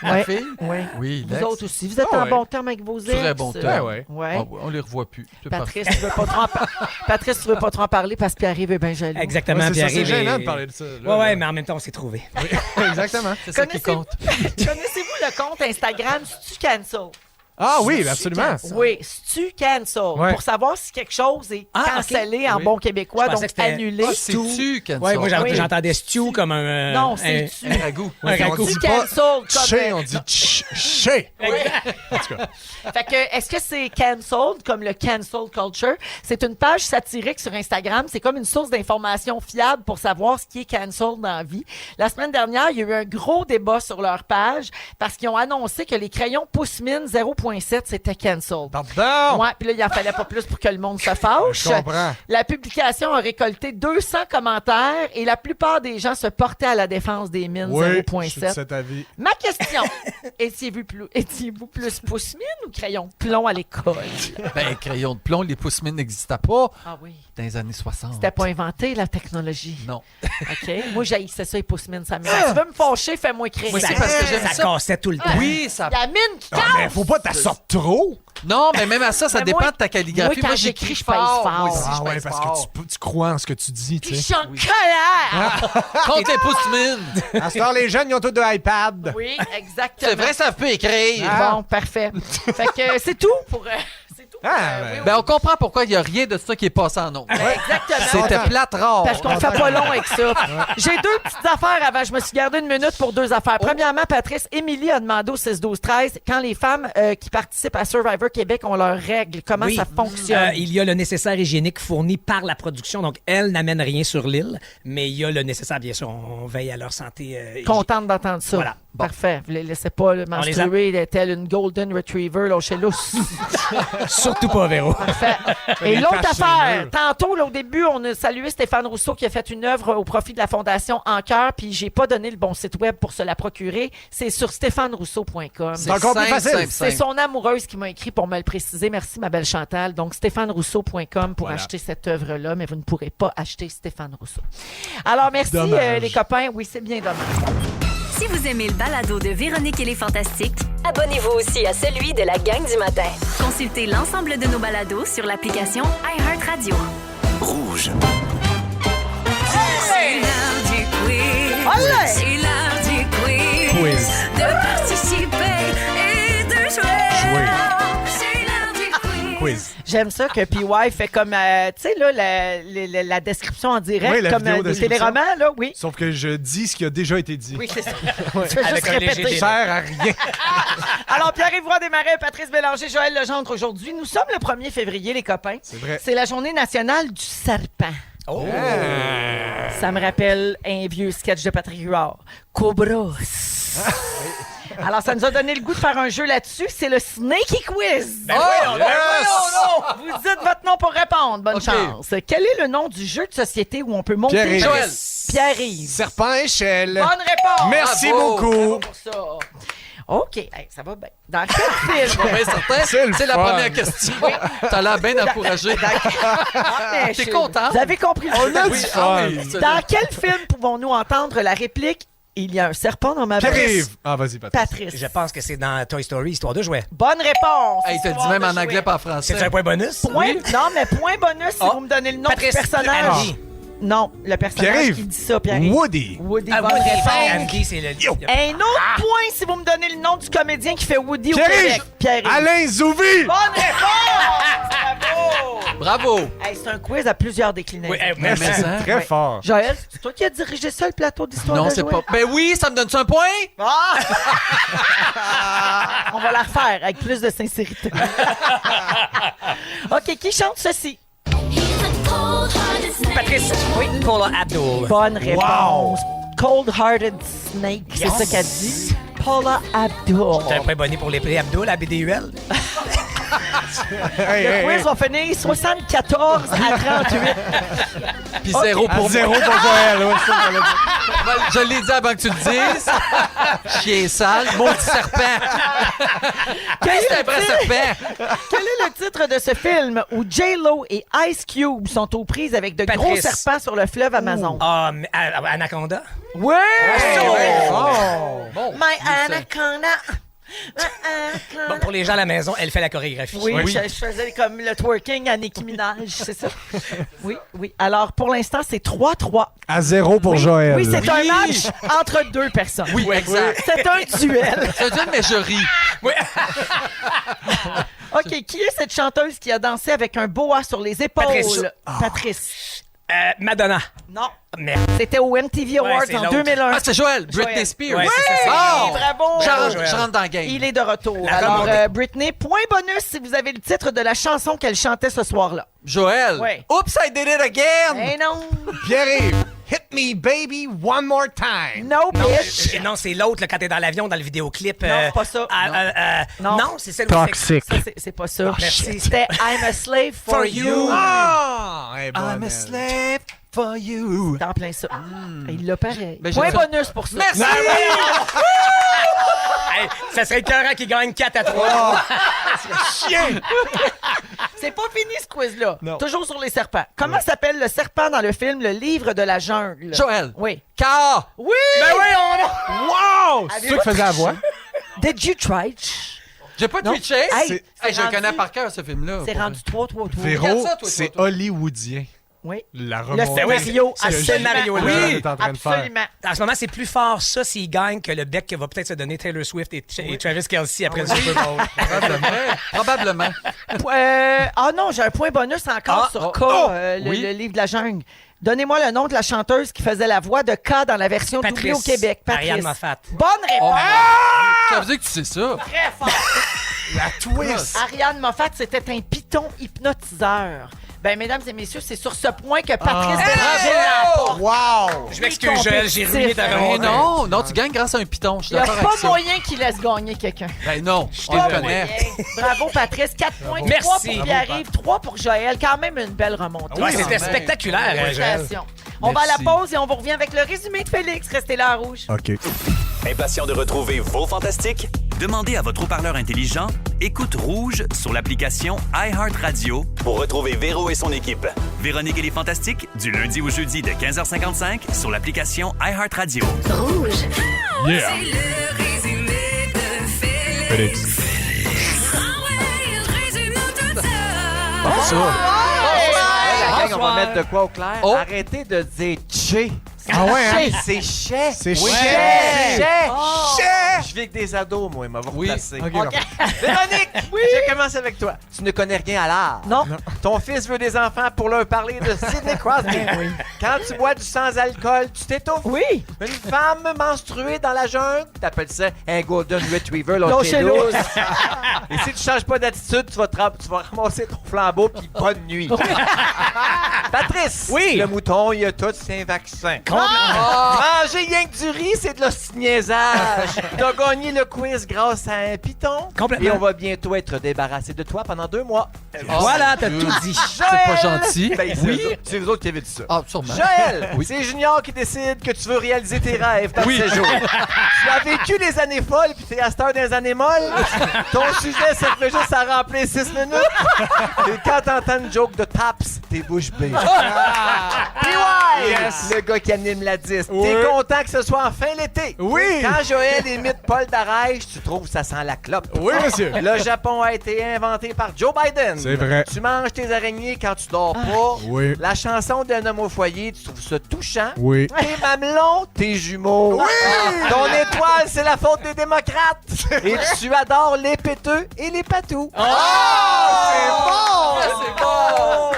F: La
D: Ouais.
F: fille?
D: Ouais.
F: Oui,
D: Vous
F: l'ex.
D: autres aussi, vous êtes
E: Ah
D: en
E: ouais.
D: bon terme avec vos ex?
F: Très bon terme.
E: Ouais.
D: Ouais.
F: On les revoit plus. C'est
D: Patrice, tu veux pas trop en Patrice, tu veux pas trop en parler parce qu'il arrive bien jaloux.
C: Exactement.
E: Ouais, c'est
C: puis
E: ça,
C: arrive
E: c'est gênant
C: et-
E: de parler de ça.
C: Ouais, mais en même temps, on s'est trouvés.
E: Exactement.
F: C'est ça qui compte.
D: Connaissez-vous le compte Instagram Stu Cancel?
E: Ah oui, absolument.
D: Oui, Stu Cancel.
E: Ouais.
D: Pour savoir si quelque chose est
C: Ah,
D: cancellé
E: ok.
D: en
E: Oui.
D: bon québécois,
C: Je pensais
D: donc
C: que c'était-
D: annulé.
F: Ah, c'est-tu, Cancel?
C: Ouais, moi,
D: Oui.
C: j'entendais stew comme un.
D: Non, c'est tu.
F: Un ragoût.
C: Un ragoût.
E: On
D: Stu
E: dit pas
D: Cancel comme...
E: Chez, on dit chez. En tout cas.
D: Fait que, est-ce que c'est cancelled, comme le cancel culture? C'est une page satirique sur Instagram. C'est comme une source d'information fiable pour savoir ce qui est cancelled dans la vie. La semaine dernière, il y a eu un gros débat sur leur page parce qu'ils ont annoncé que les crayons Pousse-Mine 0.7, c'était cancelled.
E: Pardon!
D: Ouais, puis là, il en fallait pas plus pour que le monde se fâche.
E: Je comprends.
D: La publication a récolté 200 commentaires et la plupart des gens se portaient à la défense des mines
E: Oui, je suis de
D: 0.7.
E: cet avis.
D: Ma question, étiez-vous plus pousse-mine ou crayon de plomb à l'école?
F: Ben, crayon de plomb, les pousse-mines n'existaient pas
D: Ah oui.
F: dans les années 60.
D: C'était pas inventé, la technologie.
F: Non.
D: OK? Moi, j'haïssais ça, les pousse-mines, ça m'énerve. Tu veux me fâcher, fais-moi écrire.
F: Moi,
D: ça.
F: c'est parce que j'aime
C: Ça
F: ça.
C: cassait tout le temps.
F: Oui, ça...
D: La mine qui
E: Ah,
D: casse!
E: mais faut pas t'en sortir trop.
F: Non, mais même à ça, ça
D: Mais
F: dépend
D: moi-
F: de ta calligraphie.
D: moi, quand j'écris, je pèse
F: Moi
D: fort.
F: aussi,
E: Ah
F: je
E: ouais,
F: pèse
E: parce
F: fort.
E: que tu crois en ce que tu dis, tu
D: Puis je
E: sais.
D: suis en colère!
F: Contre les pousse-mines.
E: À ce temps, les jeunes, ils ont tous de iPad.
D: Oui, exactement.
F: C'est vrai, ça peut écrire.
D: Bon, parfait. Fait que c'est tout pour... c'est tout. pour,
E: Ah,
D: oui,
F: Ben, on comprend pourquoi il n'y a rien de ça qui est passé en ondes.
D: oui. Exactement.
F: C'était plate rare.
D: Parce qu'on fait pas long avec ça. J'ai deux petites affaires avant. Je me suis gardé une minute pour deux affaires. Premièrement, Patrice, Émilie a demandé au 6-12-13 quand les femmes qui participent à Survivor Québec ont leurs règles. Comment
C: Oui.
D: ça fonctionne?
C: Il y a le nécessaire hygiénique fourni par la production. Donc, elle n'amène rien sur l'île, mais il y a le nécessaire, bien sûr. On veille à leur santé.
D: Contente d'entendre ça.
C: Voilà. Bon.
D: Parfait. Vous les laissez pas là,
C: On les
D: menstruer telle une Golden Retriever là, chez Lousse.
C: Surtout pas, Véro.
D: Parfait. Et
E: des
D: l'autre
E: taches sur les
D: affaire,
E: murs.
D: tantôt, là, au début, on a salué Stéphane Rousseau qui a fait une œuvre au profit de la Fondation En Cœur, puis j'ai pas donné le bon site web pour se la procurer. C'est sur stéphanerousseau.com.
E: C'est encore plus facile.
D: C'est son amoureuse qui m'a écrit pour me le préciser. Merci, ma belle Chantal. Donc, stéphanerousseau.com pour
E: Voilà.
D: acheter cette œuvre-là, mais vous ne pourrez pas acheter Stéphane Rousseau. Alors, merci,
E: Dommage.
D: les copains. Oui, c'est bien dommage.
A: Si vous aimez le balado de Véronique et les Fantastiques,
B: Abonnez-vous aussi à celui de la gang du matin.
A: consultez l'ensemble de nos balados sur l'application iHeartRadio.
K: Rouge.
A: C'est l'heure du quiz.
D: Olé!
A: C'est l'heure du quiz.
E: Quiz.
A: De participer et de jouer. C'est l'heure du quiz.
E: Quiz.
D: J'aime ça que PY fait comme, tu sais, là, la description en direct,
E: Oui, la
D: comme
E: vidéo
D: des
E: description.
D: téléromans, là, oui.
E: Sauf que je dis ce qui a déjà été dit.
D: Oui, c'est ça. Tu veux juste
C: Avec un léger
D: répéter.
C: délai.
E: Ça sert à rien.
D: Alors, Pierre-Yves Roy Desmarais, Patrice Bélanger, Joël Legendre aujourd'hui. Nous sommes le 1er février, les copains.
E: C'est vrai.
D: C'est la journée nationale du serpent.
C: Oh!
D: Ça me rappelle un vieux sketch de Patrick Huard. Cobras. Alors, ça nous a donné le goût de faire un jeu là-dessus. C'est le Snakey Quiz. Vous dites votre nom pour répondre. Bonne
F: OK.
D: chance. Quel est le nom du jeu de société où on peut monter...
E: Pierre-Yves.
F: Joël.
D: Pierre-Yves.
E: Serpent échelle.
D: Bonne réponse.
E: Merci
F: Bravo.
E: beaucoup.
D: Bravo pour ça. OK. Hey, ça va bien. Dans quel film?
F: Ben, certain.
E: C'est le
F: C'est la
E: fun.
F: première question. T'as l'air bien encouragé.
D: Mais
F: T'es
D: je-
F: content?
D: Vous avez compris.
E: On a
F: Oui,
E: du
F: ah
E: fun.
F: oui, c'est
D: Dans quel film pouvons-nous entendre la réplique « Il y a un serpent dans ma
E: Pierre-Yves.
D: bosse
E: Ah, vas-y, Patrice. »
D: Patrice.
C: Je pense que c'est dans Toy Story, Histoire de jouets.
D: Bonne réponse.
F: Hey, t'as dit
D: Histoire
F: même
D: de
F: en
D: jouer.
F: anglais, pas en français.
C: C'est un point bonus?
D: Point, non, mais point bonus si vous me donnez le nom
C: Patrice,
D: du personnage.
C: Andy.
D: Non, le personnage
E: Pierre-Yves.
D: qui dit ça, Pierre-Yves.
E: Woody.
D: Woody,
C: Ah,
D: bonne
C: Woody,
D: réponse.
C: Andy, c'est le...
D: Un autre point si vous me donnez le nom du comédien qui fait Woody au Québec.
E: Pierre-Yves.
D: Pierre-Yves.
E: Alain Zouvi.
D: Bonne réponse! Bravo!
F: Bravo.
D: Hey, c'est un quiz à plusieurs déclinaisons.
C: Oui,
F: Mais
E: C'est
F: ça.
E: très fort.
D: Joël, c'est toi qui as dirigé ça, le plateau d'histoire
F: Non,
D: de
F: c'est
D: Joël?
F: pas. Ben oui, ça me donne-tu un point?
D: On va la refaire avec plus de sincérité. OK, qui chante ceci?
C: Patrice. Oui, Paula Abdul.
D: Bonne réponse. Cold-Hearted Snake, c'est ça qu'elle dit. Paula Abdul.
C: T'as un point bonnet pour les prix Abdul à BDUL?
D: Le quiz va finir 74 à 38.
F: Puis 0 pour moi.
E: 0 pour Joël. Ouais, ça, on l'a dit.
F: Je l'ai dit avant que tu le dises. Chien sale, maudit serpent. C'est un vrai serpent.
D: Quel est le titre de ce film où J-Lo et Ice Cube sont aux prises avec de gros
C: Patrice.
D: serpents sur le fleuve Amazon?
C: Ah, Anaconda?
D: Oui!
F: Bon.
D: My Anaconda!
C: Bon, pour les gens à la maison, elle fait la chorégraphie.
D: Oui, je faisais comme le twerking à Nicki Minaj, c'est ça? Oui, oui. Alors, pour l'instant, c'est 3-3.
E: À 0 pour Joël.
D: Oui, c'est un match entre deux personnes.
F: Oui, exact.
D: C'est un duel.
F: C'est une mais je ris.
C: Oui.
D: OK, qui est cette chanteuse qui a dansé avec un boa sur les épaules?
C: Patrice.
D: Patrice.
C: Madonna.
D: Non.
C: Merde.
D: C'était au MTV Awards
C: c'est
D: en
C: l'autre.
D: 2001.
F: Ah, c'est Joël. Britney
D: Joël.
F: Spears.
C: Ouais, c'est ça, c'est
F: Bon.
D: Bravo!
F: Je rentre dans le game.
D: Il est de retour.
C: La
D: Alors,
C: remontée.
D: Britney, point bonus si vous avez le titre de la chanson qu'elle chantait ce soir-là.
F: Joël.
D: Ouais.
F: Oops, I did it again.
D: Eh non!
E: Pierre-Yves, hit me baby one more time.
D: No, bitch!
C: Non, c'est l'autre, là, quand t'es dans l'avion, dans le vidéoclip.
D: Non, c'est pas ça.
C: Non,
D: Non.
C: c'est celle où c'est...
D: Ça, c'est pas ça.
C: Merci.
D: C'était I'm a slave for you.
E: Ah! Elle est bonne,
F: I'm a
E: elle.
F: slave for you.
D: C'est en plein ça. Il l'a pareil.
F: Ben,
D: Point
F: j'ai-
D: bonus pour ça.
F: Merci.
C: Hey, ça serait écœurant qui gagne 4-3.
D: C'est pas fini ce quiz-là.
E: Non.
D: Toujours sur les serpents. Comment s'appelle le serpent dans le film Le Livre de la jungle?
F: Joël.
D: Oui.
F: Car.
D: Oui!
C: Ben oui,
E: Wow! C'est toi qui faisais la voix?
D: Did you try?
F: J'ai pas
D: Non.
F: twitché.
D: Hey,
F: Hey, je le
D: rendu-
F: connais par cœur, ce film-là.
D: C'est
F: Pour
D: rendu 3-3-3.
E: Véro,
F: Regarde ça, toi,
E: c'est
F: toi.
E: hollywoodien.
D: Oui.
E: La
D: Le
E: remontée.
D: scénario,
C: c'est le
D: absolument.
C: scénario-là.
D: Oui,
E: est en train de faire.
D: absolument.
C: En ce moment, c'est plus fort ça s'il gagne que le bec que va peut-être se donner Taylor Swift et Travis Kelce après le Super Bowl.
F: Probablement.
D: Ah non, j'ai un point bonus encore sur K, le livre de la jungle. Donnez-moi le nom de la chanteuse qui faisait la voix de K dans la version doublée au Québec. Patrice.
C: Ariane Moffat.
D: Bonne réponse.
F: Ça veut dire que tu sais ça.
D: Très fort.
E: La twist.
D: Ariane Moffat, c'était un python hypnotiseur. Ben, mesdames et messieurs, c'est sur ce point que Patrice Bélanger l'emporte.
E: Wow!
C: Je m'excuse, Joël, j'ai ruiné ta
F: Ben
C: remontée.
F: non, non, tu gagnes grâce à un piton. Je suis
D: Il n'y a
F: d'accord
D: pas
F: avec ça.
D: moyen qu'il laisse gagner quelqu'un.
F: Ben non, on
D: Pas
F: le connaît.
D: moyen. Bravo, Patrice. 4 points.
C: Merci.
D: 3 pour Pierre-Yves, 3 pour Joël. Quand même une belle remontée.
C: Ouais, c'était
F: quand même.
C: spectaculaire, Joël.
D: Félicitations. On va à la
F: Merci.
D: pause et on vous revient avec le résumé de Félix. Restez là à Rouge.
E: OK.
K: Impatient de retrouver vos fantastiques? Demandez à votre haut-parleur intelligent Écoute Rouge sur l'application iHeartRadio pour retrouver Véro et son équipe. Véronique et les Fantastiques, du lundi au jeudi de 15h55 sur l'application iHeartRadio.
A: Rouge.
E: Yeah.
A: C'est le résumé de Félix.
E: Félix.
A: Ah ouais, il résume tout ça.
L: La gang, on va mettre de quoi au clair?
F: Oh.
L: Arrêtez de dire tché.
E: Ah ouais, hein?
L: C'est chais.
E: C'est
L: Oui.
E: chais.
L: Chais.
D: Oh.
L: Chais. Je vis avec des ados, moi. Ils m'ont
F: Oui.
L: replacé.
E: OK, non.
L: Véronique, je commence avec toi. Tu ne connais rien à l'art.
D: Non.
L: Ton fils veut des enfants pour leur parler de Sidney Crosby. Quand tu bois du sans-alcool, tu t'étouffes.
D: Oui.
L: Une femme menstruée dans la jungle, t'appelles ça un Golden Retriever
D: Lâchez
L: lâché
D: lousse.
L: Et si tu changes pas d'attitude, tu vas ramasser ton flambeau puis bonne nuit. Patrice,
C: Oui.
L: le mouton, il a tous ses vaccins. Manger rien que du riz, c'est de l'hostie-niaisage. T'as gagné le quiz grâce à un piton.
C: Complètement.
L: Et on va bientôt être débarrassé de toi pendant 2 mois.
C: Voilà, t'as tout dit.
F: C'est pas gentil.
L: Ben,
F: Oui.
L: c'est vous autres qui avez dit ça.
F: Ah, sûrement.
L: Joël, c'est Junior qui décide que tu veux réaliser tes rêves dans ce séjour. Tu as vécu les années folles puis t'es à cette heure des années molles. Ton sujet servait juste à remplir 6 minutes. Et quand t'entends une joke de Taps, t'es bouche bée. Yes. Le gars qui anime la 10.
E: Oui.
L: T'es content que ce soit enfin l'été.
E: Oui.
L: Quand Joël imite Paul Darèche, tu trouves que ça sent la clope.
E: Oui, monsieur.
L: Le Japon a été inventé par Joe Biden.
E: C'est vrai.
L: Tu manges tes araignées quand tu dors pas.
E: Oui.
L: La chanson d'un homme au foyer, tu trouves ça touchant.
E: Oui.
L: Tes mamelons, tes jumeaux. Oui. Ton étoile, c'est la faute des démocrates. Et tu adores les péteux et les patous.
F: C'est bon!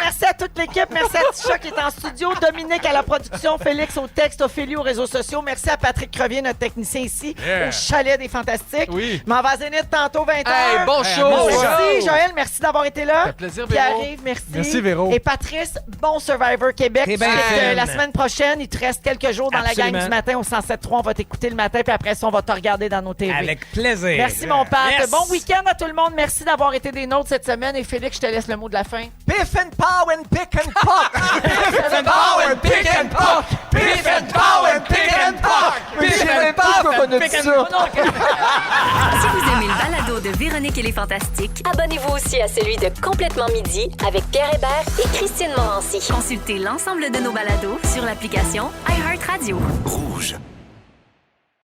D: merci à toute l'équipe. Merci à Tisha qui est en studio, Dominique à la production, Félix au texte, Ophélie aux réseaux sociaux. Merci à Patrick Crevier, notre technicien ici, au Chalet des Fantastiques.
F: Oui.
D: M'en va à Zénith tantôt, 20h.
F: Hey, bon show!
D: Merci, Joël. Merci d'avoir été là.
F: Ça fait plaisir, Véro.
D: Pierre-Yves, merci.
E: Merci, Véro.
D: Et Patrice, bon Survivor Québec.
C: T'es bien
D: La
C: fine.
D: semaine prochaine, il te reste quelques jours dans la gang
C: Absolument.
D: du matin au 107.3. On va t'écouter le matin, puis après ça, on va te regarder dans nos TV.
C: Avec plaisir.
D: Merci, mon Pat.
C: Yes.
D: Bon week-end à tout le monde. Merci d'avoir été des nôtres cette semaine. Et Félix, je te laisse le mot de la fin.
L: Biff and pow and pick and pock. Biff and pow and pick and pock. Biff and pow and pick and pock. Biff and pow and pick and pock.
A: Si vous aimez le balado de Véronique et les Fantastiques,
B: Abonnez-vous aussi à celui de Complètement Midi avec Pierre Hébert et Christine Morancy.
A: consultez l'ensemble de nos balados sur l'application iHeartRadio.
K: Rouge.